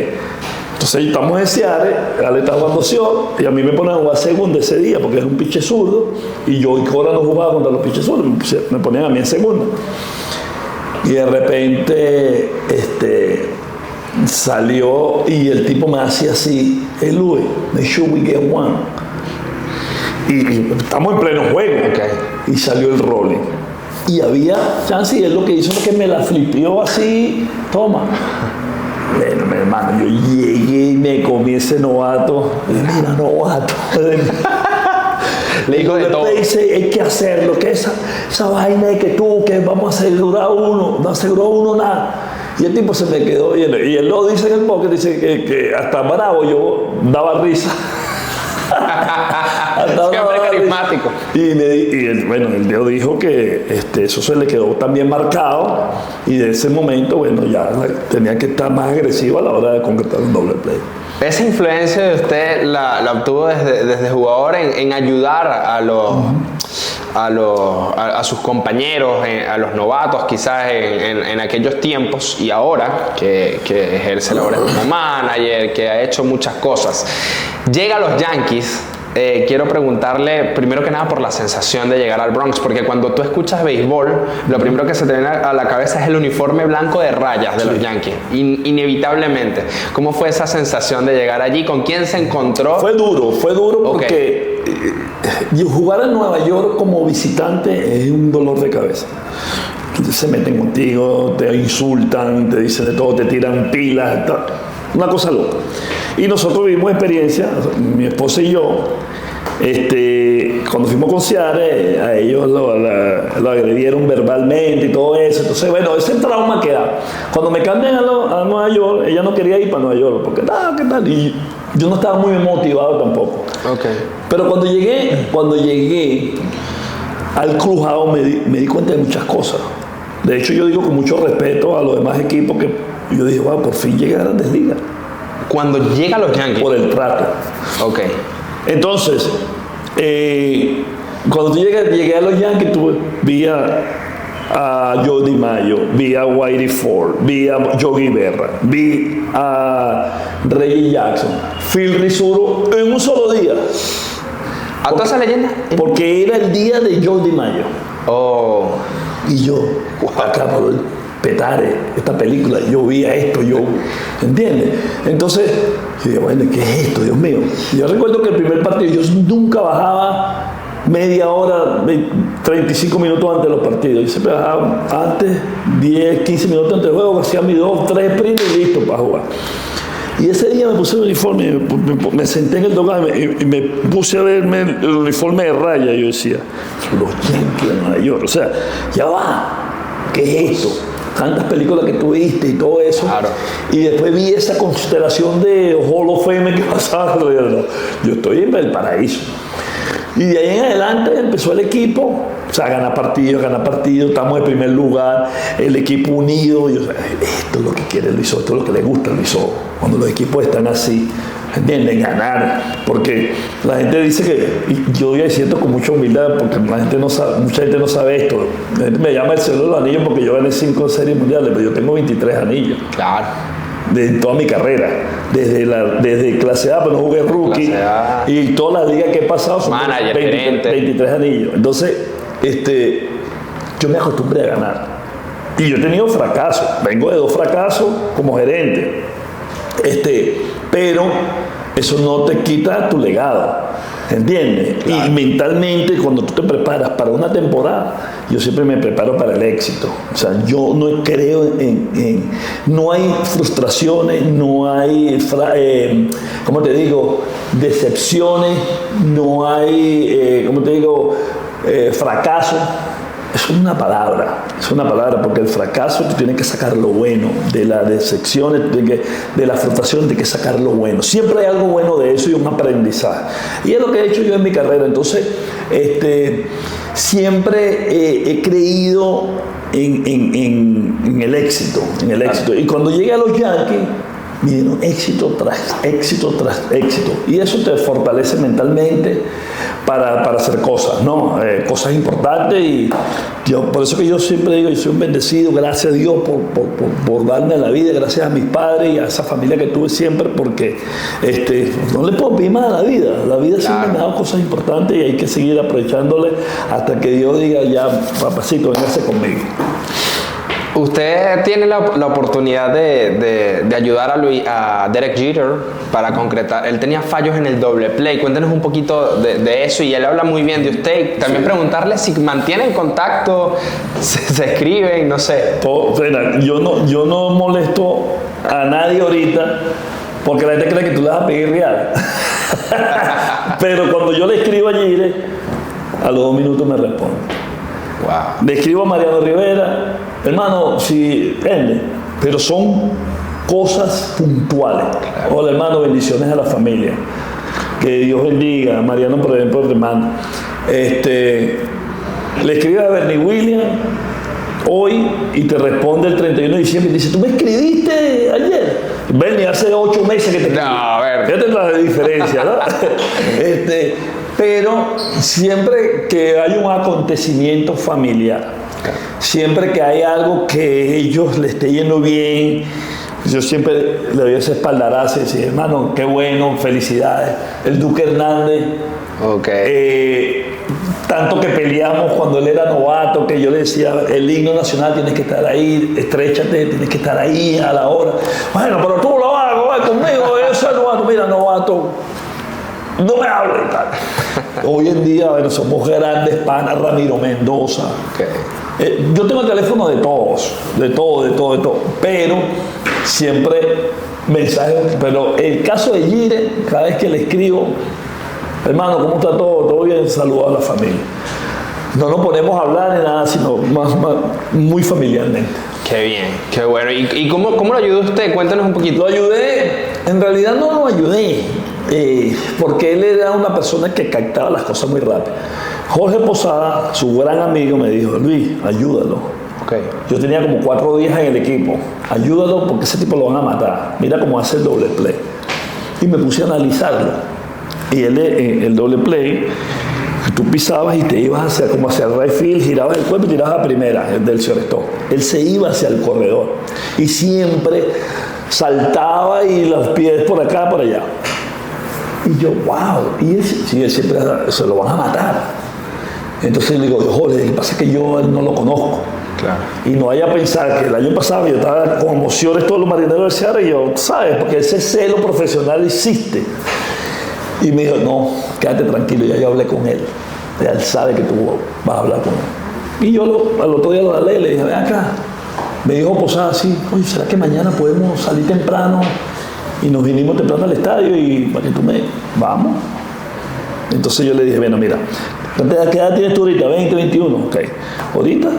Entonces estamos en Seattle, Ale está jugando opción, y a mí me ponen a jugar segunda ese día porque era un pitcher zurdo, y yo y Cora no jugaba contra los pitchers zurdos, me ponían a mí en segunda. Y de repente salió y el tipo me hacía así, hey Luis, make sure we get one. Y estamos en pleno juego, y salió el rolling. Y había chance, y él lo que hizo fue que me la flipió así, toma. Bueno, mi hermano, yo llegué y me comí ese novato. Y mira, novato. Le dijo de todo. Dice, hay que hacerlo, que esa vaina de que tú, que vamos a asegurar uno, no aseguró uno nada. Y el tipo se me quedó, y él lo dice en el podcast, dice que hasta bravo yo daba risa. Siempre carismático. Y bueno, el Dios dijo que eso se le quedó también marcado, y de ese momento, bueno, ya tenía que estar más agresivo a la hora de concretar un doble play. Esa influencia de usted la obtuvo desde jugador en ayudar a sus compañeros, a los novatos quizás en aquellos tiempos, y ahora que ejerce labores como manager, que ha hecho muchas cosas. Llega a los Yankees. Quiero preguntarle primero que nada por la sensación de llegar al Bronx, porque cuando tú escuchas béisbol, lo primero que se te viene a la cabeza es el uniforme blanco de rayas de los Yankees, inevitablemente. ¿Cómo fue esa sensación de llegar allí? ¿Con quién se encontró? Fue duro porque jugar en Nueva York como visitante es un dolor de cabeza. Se meten contigo, te insultan, te dicen de todo, te tiran pilas, una cosa loca. Y nosotros vivimos experiencia, mi esposa y yo, cuando fuimos con Seattle, a ellos lo agredieron verbalmente y todo eso. Entonces, bueno, ese trauma queda. Cuando me cambian a Nueva York, ella no quería ir para Nueva York, porque ¿qué tal? Y yo no estaba muy motivado tampoco. Okay. Pero cuando llegué al crujado me di cuenta de muchas cosas. De hecho, yo digo con mucho respeto a los demás equipos que Y yo dije, wow, por fin llegué a Grandes Ligas. Cuando llega a los Yankees. Por el trato. Ok. Entonces, cuando llegué a los Yankees, vi a Joe DiMaggio, vi a Whitey Ford, vi a Yogi Berra, vi a Reggie Jackson, Phil Rizzuto en un solo día. ¿A toda esa leyenda? Porque era el día de Joe DiMaggio. Oh. Y yo, acá por Petare, esta película, yo vi a esto, ¿entiendes? Entonces, yo dije, bueno, ¿qué es esto, Dios mío? Y yo recuerdo que el primer partido, yo nunca bajaba media hora, 35 minutos antes de los partidos. Yo siempre bajaba antes, 10, 15 minutos antes del juego, hacía mis 2, 3 sprints y listo para jugar. Y ese día me puse el uniforme, me senté en el dogal y me puse a verme el uniforme de raya. Y yo decía, los Yankees de Nueva York, o sea, ya va, ¿qué es esto? Tantas películas que tú viste y todo eso. Claro. Y después vi esa constelación de Hall of Fame que pasaba. Yo estoy en el paraíso. Y de ahí en adelante empezó el equipo, o sea, gana partido, estamos en primer lugar, el equipo unido. Y yo, esto es lo que quiere Luis Soto, esto es lo que le gusta a Luis Soto, cuando los equipos están así, ¿entienden? Ganar. Porque la gente dice que, y yo voy a decir esto con mucha humildad, porque la gente no sabe, mucha gente no sabe esto. La gente me llama el Señor de los Anillos porque yo gané 5 series mundiales, pero yo tengo 23 anillos. Claro. De toda mi carrera, desde clase A, pero no jugué rookie, y todas las ligas que he pasado son manager, 23 anillos. Entonces, yo me acostumbré a ganar. Y yo he tenido fracasos, vengo de 2 fracasos como gerente. Pero eso no te quita tu legado, ¿entiendes? Claro. Y mentalmente, cuando tú te preparas para una temporada, yo siempre me preparo para el éxito. O sea, yo no creo no hay frustraciones, no hay, ¿cómo te digo? Decepciones, no hay, ¿cómo te digo? Fracaso. Es una palabra, porque el fracaso tú tienes que sacar lo bueno, de las decepciones, de la frustración tienes que sacar lo bueno. Siempre hay algo bueno de eso y un aprendizaje. Y es lo que he hecho yo en mi carrera. Entonces, siempre he creído en el éxito, Y cuando llegué a los Yankees, vinieron éxito tras éxito tras éxito. Y eso te fortalece mentalmente para hacer cosas, ¿no? Cosas importantes. Y por eso que yo siempre digo, yo soy un bendecido, gracias a Dios por darme la vida, gracias a mis padres y a esa familia que tuve siempre, porque no le puedo pedir más a la vida. La vida siempre me ha dado cosas importantes y hay que seguir aprovechándole hasta que Dios diga, ya, papacito, véngase conmigo. Usted tiene la oportunidad de ayudar a Derek Jeter para concretar. Él tenía fallos en el doble play. Cuéntenos un poquito de eso, y él habla muy bien de usted. También preguntarle si mantienen contacto, se escriben, no sé. Yo no molesto a nadie ahorita porque la gente cree que tú le vas a pedir real. Pero cuando yo le escribo a Jeter, a los 2 minutos me responde. Wow. Le escribo a Mariano Rivera, hermano, si vende, pero son cosas puntuales. Claro. Hola, hermano, bendiciones a la familia. Que Dios bendiga. Mariano, por ejemplo, hermano. Le escribo a Bernie Williams hoy y te responde el 31 de diciembre y dice, ¿tú me escribiste ayer? Bernie, hace 8 meses que te escribí. No, a ver. Fíjate la diferencia, ¿no? Pero siempre que hay un acontecimiento familiar, siempre que hay algo que ellos le esté yendo bien, yo siempre le doy ese espaldarazo y decir, hermano, qué bueno, felicidades. El Duque Hernández, tanto que peleamos cuando él era novato, que yo le decía, el himno nacional tienes que estar ahí, estréchate, tienes que estar ahí a la hora. Bueno, pero tú lo hagas conmigo, yo soy novato, mira, novato, no me hables y tal. Hoy en día, bueno, somos grandes panas, Ramiro Mendoza. Yo tengo el teléfono de todos, de todo, pero siempre mensajes. Pero el caso de Jeter, cada vez que le escribo, hermano, ¿cómo está todo? ¿Todo bien? Saludos a la familia. No nos ponemos a hablar ni nada, sino más muy familiarmente. Qué bien, qué bueno. ¿Y cómo lo ayudó usted? Cuéntanos un poquito. Lo ayudé, en realidad no lo ayudé, porque él era una persona que captaba las cosas muy rápido. Jorge Posada, su gran amigo, me dijo, Luis, ayúdalo. Okay. Yo tenía como 4 días en el equipo. Ayúdalo porque ese tipo lo van a matar. Mira cómo hace el doble play. Y me puse a analizarlo. Y él, el doble play, tú pisabas y te ibas hacia, como hacia el right field, girabas el cuerpo y tirabas a primera, el del shortstop. Él se iba hacia el corredor. Y siempre saltaba y los pies por acá, por allá. Y yo, wow. Y él siempre se lo van a matar. Entonces le digo, joder, lo que pasa es que yo no lo conozco. Claro. Y no vaya a pensar que el año pasado yo estaba con emociones todos los marineros del Seattle y yo, ¿sabes? Porque ese celo profesional existe. Y me dijo, no, quédate tranquilo, ya yo hablé con él. Ya él sabe que tú vas a hablar con él. Y yo al otro día lo hablé y le dije, ven acá. Me dijo Posada así, oye, ¿será que mañana podemos salir temprano? Y nos vinimos temprano al estadio y para que tú me... Vamos. Entonces yo le dije, bueno, mira, ¿qué edad tienes tú ahorita? 20, 21. Ok. ¿Ahorita?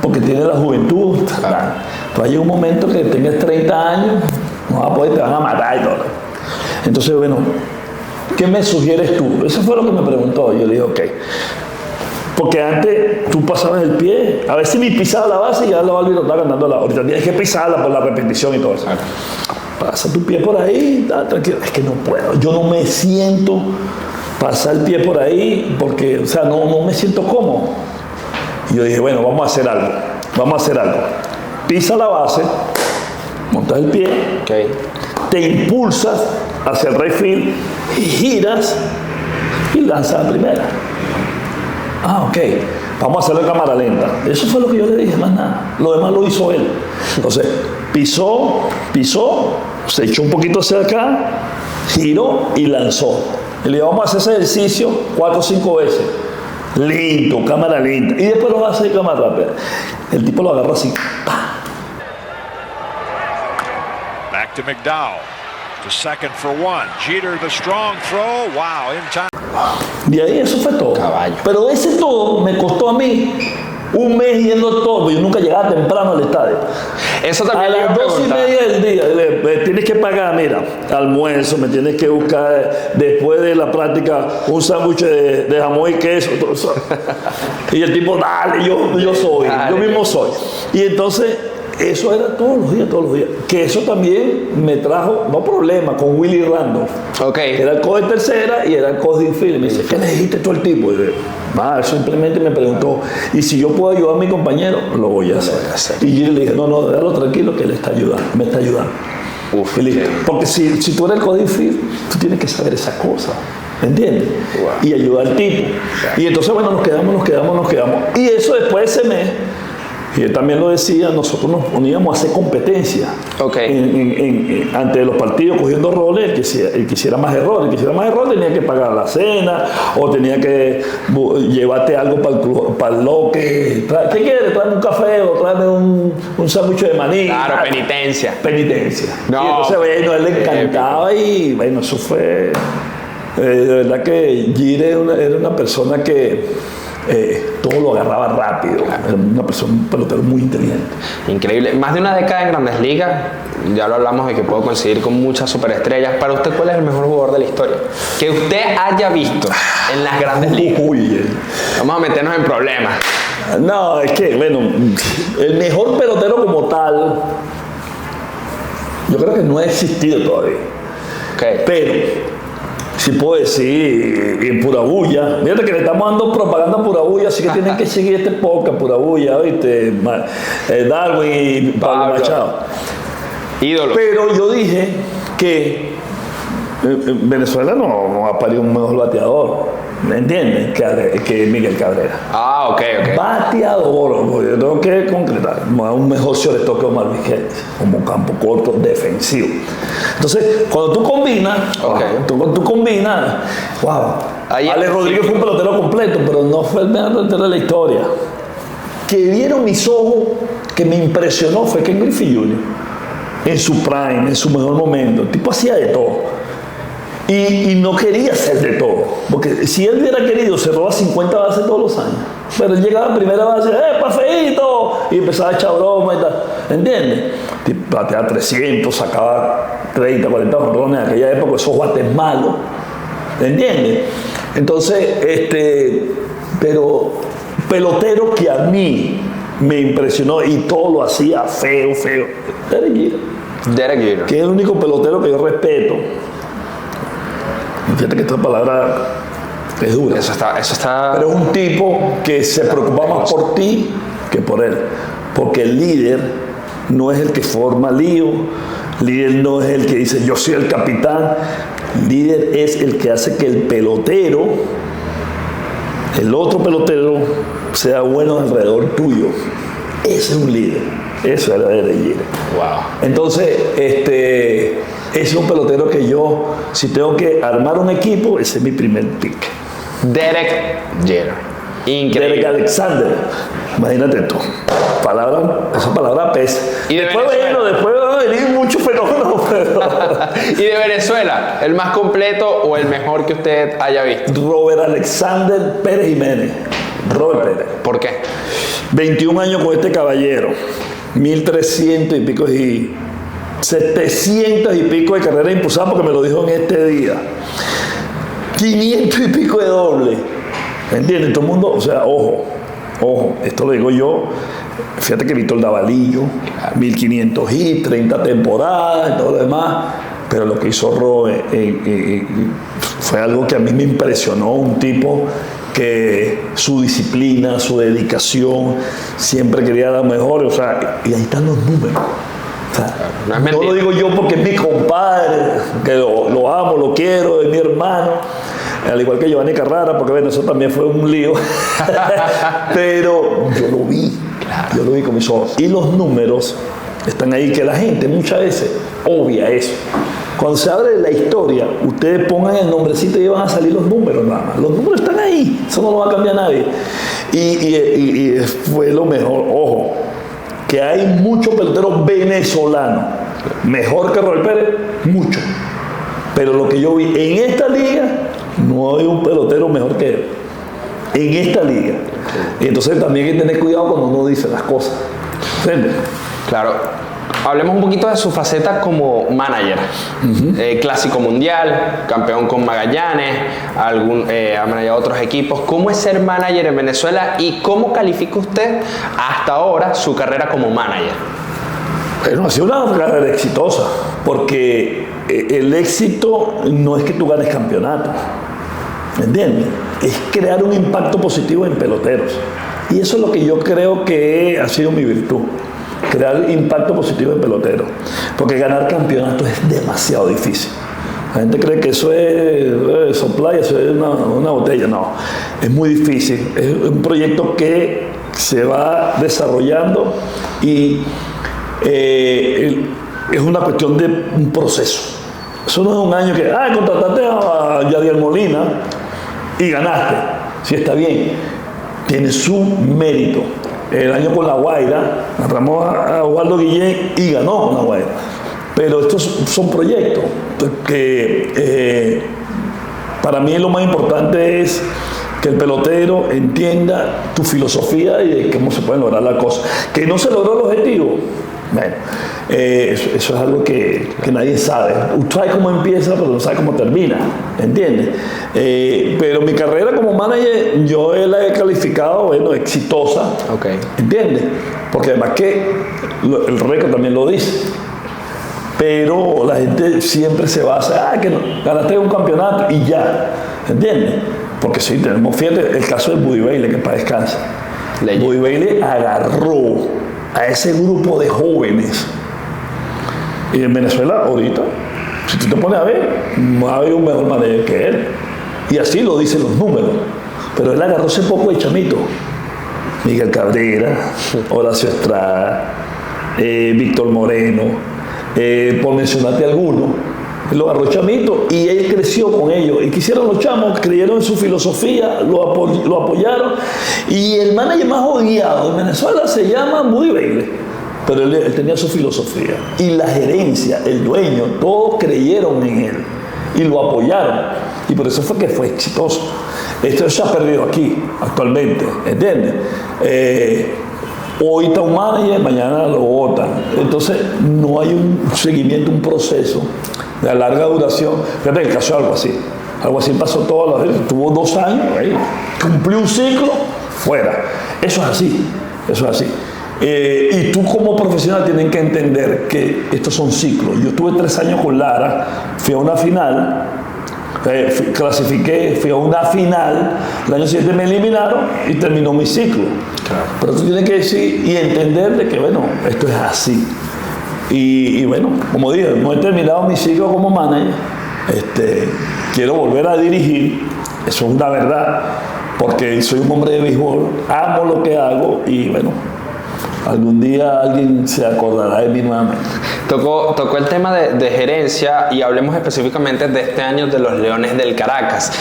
Porque tienes la juventud. Claro. Pero hay un momento que tengas 30 años, no vas a poder, te van a matar y todo. Entonces, bueno, ¿qué me sugieres tú? Eso fue lo que me preguntó. Yo le dije, ok. Porque antes tú pasabas el pie, a veces ni pisaba la base y ya la Balbi lo estaba cantando. Ahorita tienes que pisarla por la repetición y todo eso. Claro. Pasa tu pie por ahí, tranquilo. Es que no puedo. Yo no me siento pasar el pie por ahí porque, o sea, no me siento cómodo. Y yo dije, bueno, vamos a hacer algo. Pisa la base, montas el pie, okay. Te impulsas hacia el right field y giras y lanzas a primera. Ah, ok. Vamos a hacerlo en cámara lenta. Eso fue lo que yo le dije, más nada. Lo demás lo hizo él. Entonces, pisó, se echó un poquito hacia acá, giró y lanzó. Y le dije, vamos a hacer ese ejercicio 4 o 5 veces. Lento, cámara lenta. Y después lo va a hacer cámara rápida. El tipo lo agarró así. Back to McDowell. To second for one. Jeter, the strong throw. Wow, in time. De ahí eso fue todo. Caballo. Pero ese todo me costó a mí un mes yendo todo. Yo nunca llegaba temprano al estadio. Eso también a las 2:30 del día me tienes que pagar, mira, almuerzo, me tienes que buscar después de la práctica un sándwich de jamón y queso, todo eso. Y el tipo, dale, yo soy, dale. Yo mismo soy. Y entonces eso era todos los días. Que eso también me trajo, no problema, con Willy Randolph. Okay. Era el coach de tercera y era el coach de infield. Me dice, ¿qué le dijiste tú al tipo? Y yo, simplemente me preguntó, y si yo puedo ayudar a mi compañero, lo voy a hacer. Y yo le dije, no, déjalo tranquilo que él está ayudando, me está ayudando. Uf, y le dije, porque si tú eres el coach de infield, tú tienes que saber esas cosas. ¿Entiendes? Wow. Y ayudar al tipo. Y entonces, bueno, nos quedamos. Y eso después de ese mes, y él también lo decía, nosotros nos poníamos a hacer competencia. Okay. Ante los partidos cogiendo roles, el que hiciera más errores. El que hiciera más errores tenía que pagar la cena o tenía que llevarte algo para el loque. ¿Qué quieres? Tráeme un café o tráeme un sándwich de maní. Claro, penitencia. No, y entonces, bueno, él le encantaba y bueno, eso fue... de verdad que Gire era una persona que todo lo agarraba rápido. Era un pelotero muy inteligente. Increíble. Más de una década en Grandes Ligas. Ya lo hablamos de que puedo coincidir con muchas superestrellas. Para usted, ¿cuál es el mejor jugador de la historia que usted haya visto en las Grandes Ligas? Vamos a meternos en problemas. No, es que, bueno, el mejor pelotero como tal, yo creo que no ha existido todavía. Okay. Pero si puedo decir, en Pura Bulla. Fíjate que le estamos dando propaganda a Pura Bulla, así que tienen que seguir este podcast, Pura Bulla, ¿viste? Darwin y Pablo Machado. Ídolo. Pero yo dije que Venezuela no ha parido un mejor bateador. ¿Me entiendes? Que Miguel Cabrera. Ah, ok. Bateador, yo tengo que concretar. Un mejor shortstop que Omar Vizquel, como campo corto defensivo. Entonces, cuando tú combinas, wow. Alex Rodríguez fue un pelotero completo, pero no fue el mejor pelotero de la historia. Que vieron mis ojos, que me impresionó, fue Ken Griffey Jr. En su prime, en su mejor momento. El tipo hacía de todo. Y no quería hacer de todo. Porque si él hubiera querido, se roba 50 bases todos los años. Pero él llegaba a primera base, ¡Pafeito! Y empezaba a echar broma y tal. ¿Entiendes? Bateaba 300, sacaba 30, 40 jonrones. En aquella época, esos bates malos. ¿Entiendes? Entonces, pero pelotero que a mí me impresionó y todo lo hacía feo. Derek Jeter. Que es el único pelotero que yo respeto. Fíjate que esta palabra es dura. Eso está... Pero es un tipo que se preocupa más por ti que por él. Porque el líder no es el que forma lío, líder no es el que dice yo soy el capitán, líder es el que hace que el pelotero, el otro pelotero, sea bueno alrededor tuyo. Ese es un líder. Eso era Derek Jeter. Wow. Entonces, ese es un pelotero que yo, si tengo que armar un equipo, ese es mi primer pick. Derek Jeter. Increíble. Derek Alexander. Imagínate tú. Esa palabra pesa. Y de después van a venir muchos fenómenos. ¿Y de Venezuela? ¿El más completo o el mejor que usted haya visto? Robert Alexander Pérez Jiménez. Robert Pérez. ¿Por qué? 21 años con este caballero. 1300 y pico y 700 y pico de carrera impulsada porque me lo dijo en este día. 500 y pico de doble. ¿Entiendes? Todo el mundo, o sea, ojo, esto lo digo yo. Fíjate que Víctor Davalillo, 1500 hits, 30 temporadas y todo lo demás. Pero lo que hizo Robert fue algo que a mí me impresionó. Un tipo que su disciplina, su dedicación, siempre quería dar mejor. O sea, y ahí están los números. O sea, no lo digo yo porque es mi compadre, que lo amo, lo quiero, es mi hermano. Al igual que Giovanni Carrara, porque bueno, eso también fue un lío. Pero yo lo vi con mis ojos. Y los números están ahí, que la gente muchas veces obvia eso. Cuando se abre la historia, ustedes pongan el nombrecito y van a salir los números nada más. Los números están ahí, eso no lo va a cambiar nadie. Y fue lo mejor. Ojo, que hay muchos peloteros venezolanos, mejor que Robert Pérez, mucho. Pero lo que yo vi en esta liga, no hay un pelotero mejor que él. En esta liga. Y entonces también hay que tener cuidado cuando uno dice las cosas. ¿Entiendes? Claro. Hablemos un poquito de su faceta como manager. Clásico mundial, campeón con Magallanes, ha manejado otros equipos. ¿Cómo es ser manager en Venezuela y cómo califica usted hasta ahora su carrera como manager? Bueno, ha sido una carrera exitosa, porque el éxito no es que tú ganes campeonato, ¿me entiendes? Es crear un impacto positivo en peloteros. Y eso es lo que yo creo que ha sido mi virtud. Crear impacto positivo en pelotero, porque ganar campeonatos es demasiado difícil. La gente cree que eso es soplar, eso es una botella. No, es muy difícil. Es un proyecto que se va desarrollando y es una cuestión de un proceso. Eso no es un año que contrataste a Yadier Molina y ganaste. Sí, está bien, tiene su mérito. El año con La Guaira, agarramos a Osvaldo Guillén y ganó con La Guaira. Pero estos son proyectos que para mí lo más importante es que el pelotero entienda tu filosofía y de cómo se pueden lograr las cosas. Que no se logró el objetivo. Bueno, eso es algo que nadie sabe. Usted sabe cómo empieza, pero no sabe cómo termina, ¿entiendes? Pero mi carrera como manager, yo la he calificado, bueno, exitosa, okay. ¿Entiendes? Porque además que el récord también lo dice. Pero la gente siempre se basa, que no, ganaste un campeonato y ya, ¿entiendes? Porque sí, tenemos, fíjate, el caso de Buddy Bailey, que para descansa. Buddy Bailey agarró a ese grupo de jóvenes. Y en Venezuela, ahorita, si tú te pones a ver, no hay un mejor manager que él. Y así lo dicen los números. Pero él agarró ese poco de chamito. Miguel Cabrera, Horacio Estrada, Víctor Moreno, por mencionarte algunos. Él lo agarró chamito y él creció con ellos. Y quisieron los chamos, creyeron en su filosofía, lo apoyaron. Y el manager más odiado en Venezuela se llama Buddy Bailey. Pero él tenía su filosofía. Y la gerencia, el dueño, todos creyeron en él. Y lo apoyaron. Y por eso fue que fue exitoso. Esto se ha perdido aquí, actualmente. ¿Entiendes? Hoy está un manager, mañana lo votan. Entonces, no hay un seguimiento, un proceso de larga duración. Fíjate el caso de Alguacil pasó todas las veces, tuvo 2 años, cumplió un ciclo, fuera. Eso es así. Y tú como profesional tienes que entender que estos son ciclos. Yo estuve 3 años con Lara, fui a una final, clasifiqué, fui a una final, el año siguiente me eliminaron y terminó mi ciclo. Claro. Pero tú tienes que decir y entender de que, bueno, esto es así. Y bueno, como dije, no he terminado mi ciclo como manager. Quiero volver a dirigir, eso es una verdad, porque soy un hombre de béisbol, amo lo que hago y bueno, algún día alguien se acordará de mí nuevamente. Tocó el tema de gerencia y hablemos específicamente de este año de los Leones del Caracas.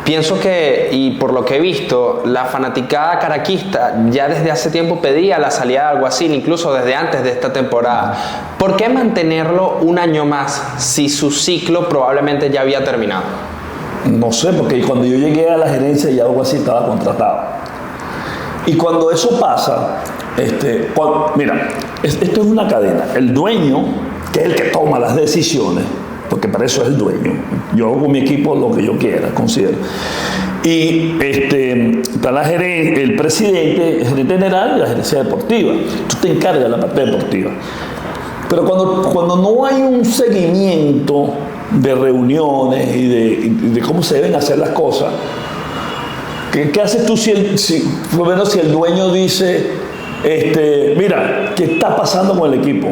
Pienso que, y por lo que he visto, la fanaticada caraquista ya desde hace tiempo pedía la salida de Alguacil, incluso desde antes de esta temporada. ¿Por qué mantenerlo un año más si su ciclo probablemente ya había terminado? No sé, porque cuando yo llegué a la gerencia ya Alguacil estaba contratado. Y cuando eso pasa, mira, esto es una cadena. El dueño, que es el que toma las decisiones, porque para eso es el dueño. Yo hago con mi equipo lo que yo quiera, considero. Y está el presidente, el gerente general y la gerencia deportiva. Tú te encargas de la parte deportiva. Pero cuando no hay un seguimiento de reuniones y de cómo se deben hacer las cosas, ¿qué haces tú por lo menos si el dueño dice, mira, ¿qué está pasando con el equipo?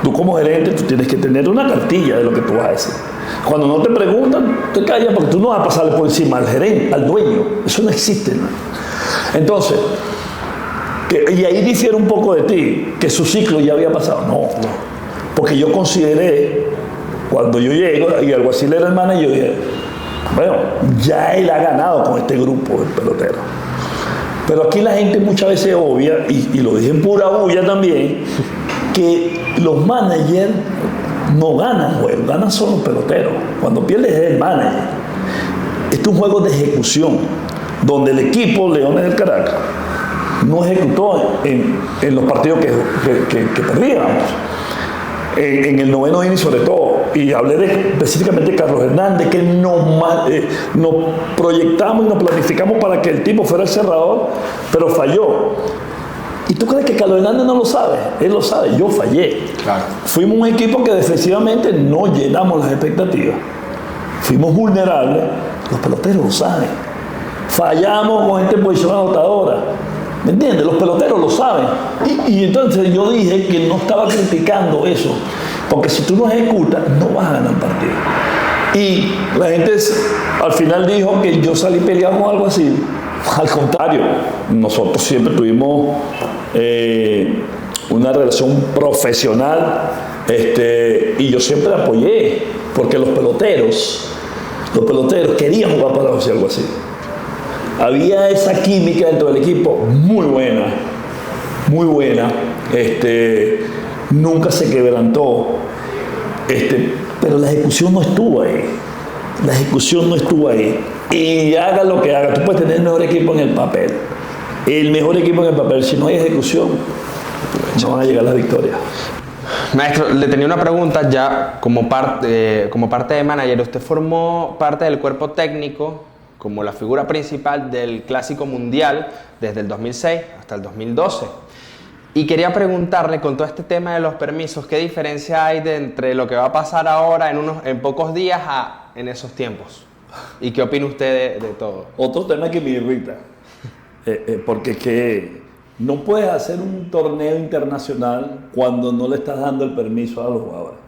Tú como gerente, tú tienes que tener una cartilla de lo que tú vas a decir. Cuando no te preguntan, te callas porque tú no vas a pasarle por encima al gerente, al dueño. Eso no existe, ¿no? Entonces, y ahí difiere un poco de ti, que su ciclo ya había pasado. No. Porque yo consideré, cuando yo llego, y Alguacil era el manager, yo dije, bueno, ya él ha ganado con este grupo de peloteros. Pero aquí la gente muchas veces obvia, y lo dije en pura bulla también, que los managers no ganan juegos, ganan solo los peloteros. Cuando pierdes es el manager. Este es un juego de ejecución, donde el equipo Leones del Caracas no ejecutó en los partidos que perdíamos. En el 9º inning sobre todo, y hablé específicamente de Carlos Hernández, que nos proyectamos y nos planificamos para que el tipo fuera el cerrador, pero falló. ¿Y tú crees que Carlos Hernández no lo sabe? Él lo sabe, yo fallé. Claro. Fuimos un equipo que defensivamente no llenamos las expectativas. Fuimos vulnerables, los peloteros lo saben. Fallamos con gente en posición anotadora. ¿Me entiendes? Los peloteros lo saben. Y entonces yo dije que no estaba criticando eso. Porque si tú no ejecutas, no vas a ganar partido. Y la gente al final dijo que yo salí peleado con algo así. Al contrario, nosotros siempre tuvimos una relación profesional y yo siempre apoyé. Porque los peloteros querían jugar para José Alguacil. Había esa química dentro del equipo muy buena, muy buena. Nunca se quebrantó. Pero la ejecución no estuvo ahí. La ejecución no estuvo ahí. Y haga lo que haga, tú puedes tener el mejor equipo en el papel. El mejor equipo en el papel, si no hay ejecución, no van a llegar las victorias. Maestro, le tenía una pregunta ya como parte de manager. Usted formó parte del cuerpo técnico como la figura principal del Clásico Mundial desde el 2006 hasta el 2012. Y quería preguntarle, con todo este tema de los permisos, ¿qué diferencia hay entre lo que va a pasar ahora en pocos días en esos tiempos? ¿Y qué opina usted de todo? Otro tema que me irrita, porque es que no puedes hacer un torneo internacional cuando no le estás dando el permiso a los jugadores.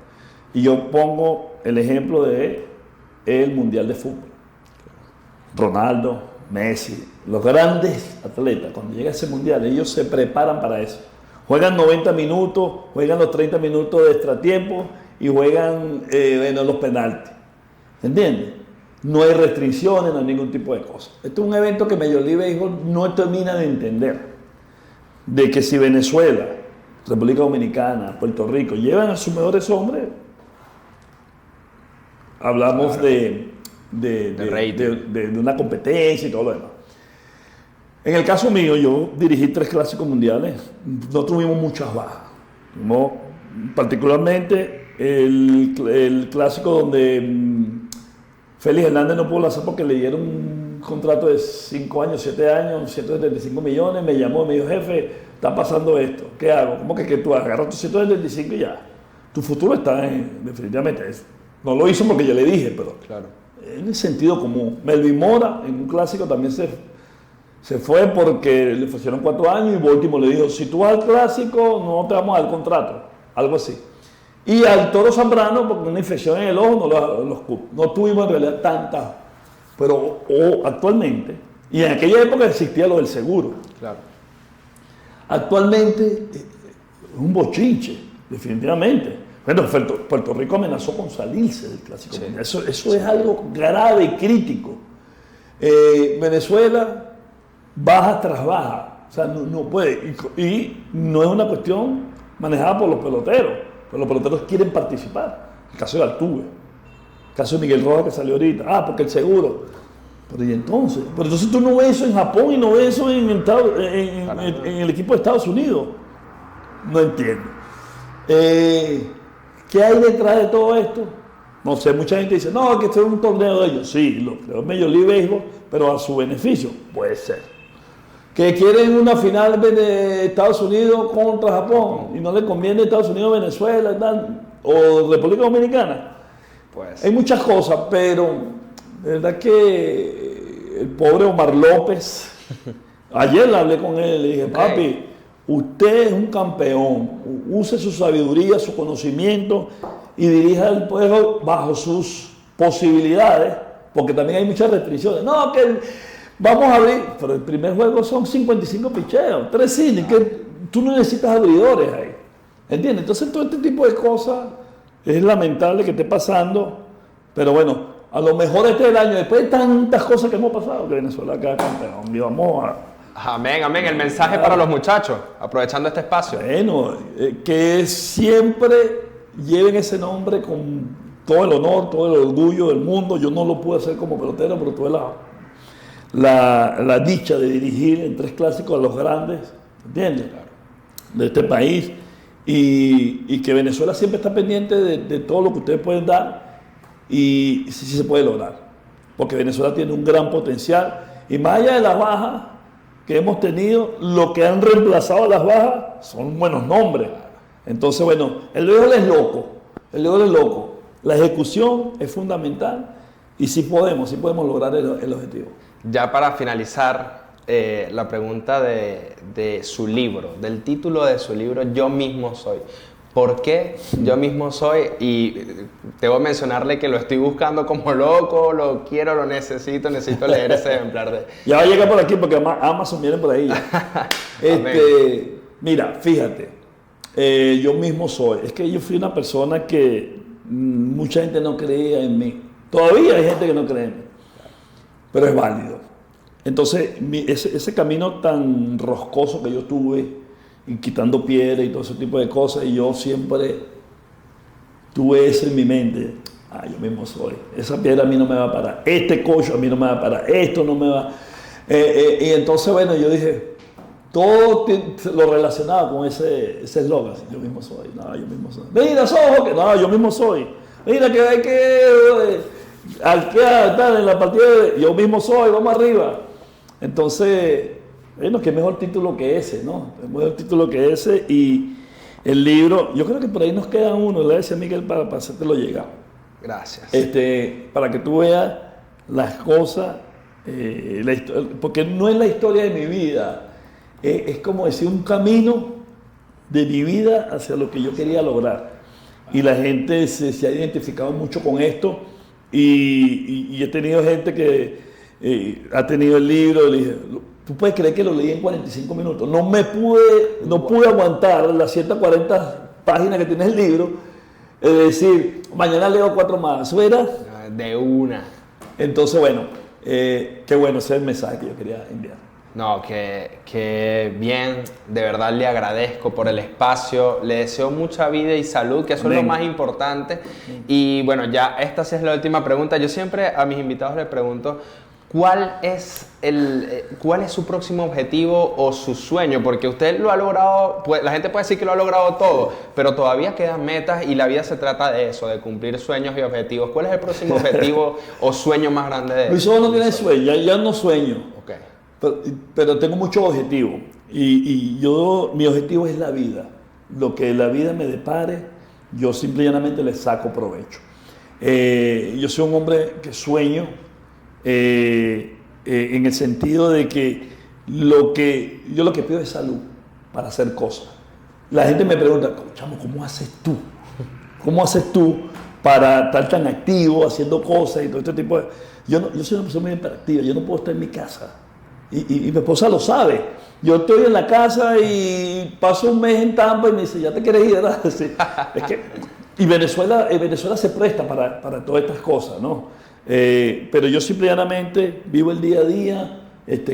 Y yo pongo el ejemplo de el Mundial de Fútbol. Ronaldo, Messi, los grandes atletas, cuando llega ese Mundial, ellos se preparan para eso. Juegan 90 minutos, juegan los 30 minutos de extratiempo y juegan los penaltis. ¿Entiendes? No hay restricciones, no hay ningún tipo de cosas. Este es un evento que Major League Baseball no termina de entender. De que si Venezuela, República Dominicana, Puerto Rico llevan a sus mejores hombres, hablamos de una competencia y todo lo demás. En el caso mío, yo dirigí 3 clásicos mundiales, no tuvimos muchas bajas. Particularmente el clásico donde Félix Hernández no pudo lanzar porque le dieron contrato de 5 años, 7 años, 175 millones, me llamó, me dijo, jefe, está pasando esto, ¿qué hago? ¿Cómo que tú agarras tus 175 y ya? Tu futuro está definitivamente eso. No lo hizo porque yo le dije, pero Claro. en el sentido común. Melvin Mora, en un clásico, también se fue porque le ofrecieron 4 años y Baltimore le dijo, si tú vas al clásico, no te vamos a dar contrato, algo así. Y al Toro Zambrano, porque una infección en el ojo, no tuvimos en realidad tantas, pero actualmente, y en aquella época existía lo del seguro, Claro. actualmente es un bochinche, definitivamente. Bueno, Puerto Rico amenazó con salirse del Clásico Mundial. Eso es algo grave y crítico. Venezuela baja tras baja, o sea, no puede, y no es una cuestión manejada por los peloteros, pero los peloteros quieren participar. El caso de Altuve, el caso de Miguel Rojas que salió ahorita, porque el seguro. Pero entonces tú no ves eso en Japón y no ves eso en el equipo de Estados Unidos. No entiendo. ¿Qué hay detrás de todo esto? No sé, mucha gente dice, no, que esto es un torneo de ellos. Sí, lo Major League Baseball, pero a su beneficio. Puede ser. Que quieren una final de Estados Unidos contra Japón y no le conviene Estados Unidos, Venezuela y tal, o República Dominicana. Pues. Hay muchas cosas, pero de verdad que el pobre Omar López, ayer le hablé con él, le dije, papi, usted es un campeón, use su sabiduría, su conocimiento y dirija el juego bajo sus posibilidades, porque también hay muchas restricciones. No, que vamos a abrir, pero el primer juego son 55 picheos, 3 innings, que tú no necesitas abridores ahí. ¿Entiendes? Entonces todo este tipo de cosas es lamentable que esté pasando, pero bueno, a lo mejor este es el año, después de tantas cosas que hemos pasado, que Venezuela queda campeón. Y vamos a... Amén, amén. El mensaje para los muchachos, aprovechando este espacio. Bueno, que siempre lleven ese nombre con todo el honor, todo el orgullo del mundo. Yo no lo pude hacer como pelotero, pero tuve la dicha de dirigir en 3 clásicos a los grandes, ¿entiendes? De este país. Y que Venezuela siempre está pendiente de todo lo que ustedes pueden dar y sí se puede lograr. Porque Venezuela tiene un gran potencial y más allá de las bajas que hemos tenido, lo que han reemplazado a las bajas son buenos nombres. Entonces, bueno, el béisbol es loco, la ejecución es fundamental y sí podemos lograr el objetivo. Ya para finalizar, la pregunta de su libro, del título de su libro, Yo mismo soy. ¿Por qué Yo mismo soy? Y debo mencionarle que lo estoy buscando como loco, lo quiero, lo necesito leer ese ejemplar de... Ya va a llegar por aquí porque Amazon viene por ahí. Mira, fíjate, yo mismo soy. Es que yo fui una persona que mucha gente no creía en mí. Todavía hay gente que no cree en mí, pero es válido. Entonces, ese camino tan roscoso que yo tuve, y quitando piedra y todo ese tipo de cosas, y yo siempre tuve eso en mi mente. Yo mismo soy. Esa piedra a mí no me va a parar. Este cocho a mí no me va a parar. Esto no me va... y entonces, bueno, yo dije, todo lo relacionaba con ese eslogan. Yo mismo soy. No, yo mismo soy. Mira, Sojo, que no, yo mismo soy. Mira, que hay que... arquear, tal, en la partida de... Yo mismo soy, vamos arriba. Entonces... Bueno, qué mejor título que ese, ¿no? Qué mejor título que ese y el libro, yo creo que por ahí nos queda uno, le decía a Miguel para hacértelo llegar. Gracias. Para que tú veas las cosas, porque no es la historia de mi vida, es como decir un camino de mi vida hacia lo que yo quería lograr. Y la gente se ha identificado mucho con esto y he tenido gente que ha tenido el libro, le dije, tú puedes creer que lo leí en 45 minutos. No pude aguantar las 140 páginas que tiene el libro. Es decir, mañana leo 4 más. ¿Eso era? De una. Entonces, bueno, qué bueno, ese es el mensaje que yo quería enviar. No, que bien, de verdad le agradezco por el espacio, le deseo mucha vida y salud, que eso es lo más importante. Y bueno, ya esta sí es la última pregunta. Yo siempre a mis invitados les pregunto, ¿cuál es su próximo objetivo o su sueño? Porque usted lo ha logrado, la gente puede decir que lo ha logrado todo, pero todavía quedan metas y la vida se trata de eso, de cumplir sueños y objetivos. ¿Cuál es el próximo objetivo o sueño más grande de Luis Sojo no tiene sueño, ya no sueño, Okay. pero tengo muchos objetivos y mi objetivo es la vida. Lo que la vida me depare, yo simple y llanamente le saco provecho. Yo soy un hombre que sueño, en el sentido de que yo lo que pido es salud para hacer cosas. La gente me pregunta, chamo, ¿cómo haces tú? ¿Cómo haces tú para estar tan activo, haciendo cosas y todo este tipo de... Yo soy una persona muy hiperactiva, yo no puedo estar en mi casa. Y mi esposa lo sabe. Yo estoy en la casa y paso un mes en Tampa y me dice, ¿ya te quieres ir? ¿Verdad? Sí. Y Venezuela se presta para todas estas cosas, ¿no? Pero yo simple y llanamente vivo el día a día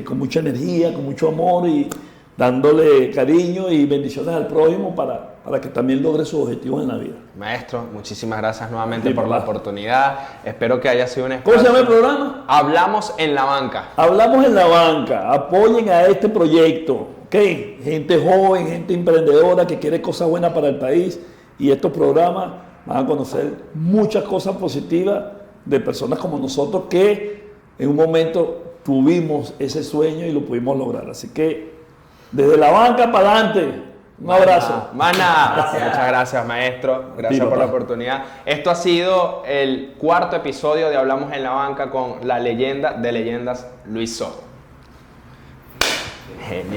con mucha energía, con mucho amor y dándole cariño y bendiciones al prójimo para que también logre sus objetivos en la vida. Maestro, muchísimas gracias nuevamente por la oportunidad. Espero que haya sido un espacio. ¿Cómo se llama el programa? Hablamos en la banca. Hablamos en la banca. Apoyen a este proyecto, ¿ok? Gente joven, gente emprendedora que quiere cosas buenas para el país y estos programas van a conocer muchas cosas positivas de personas como nosotros que en un momento tuvimos ese sueño y lo pudimos lograr. Así que desde la banca para adelante, un abrazo. Mana, muchas gracias, maestro. Gracias por la oportunidad. Esto ha sido el 4º episodio de Hablamos en la Banca con la leyenda de leyendas, Luis Sojo. Genial.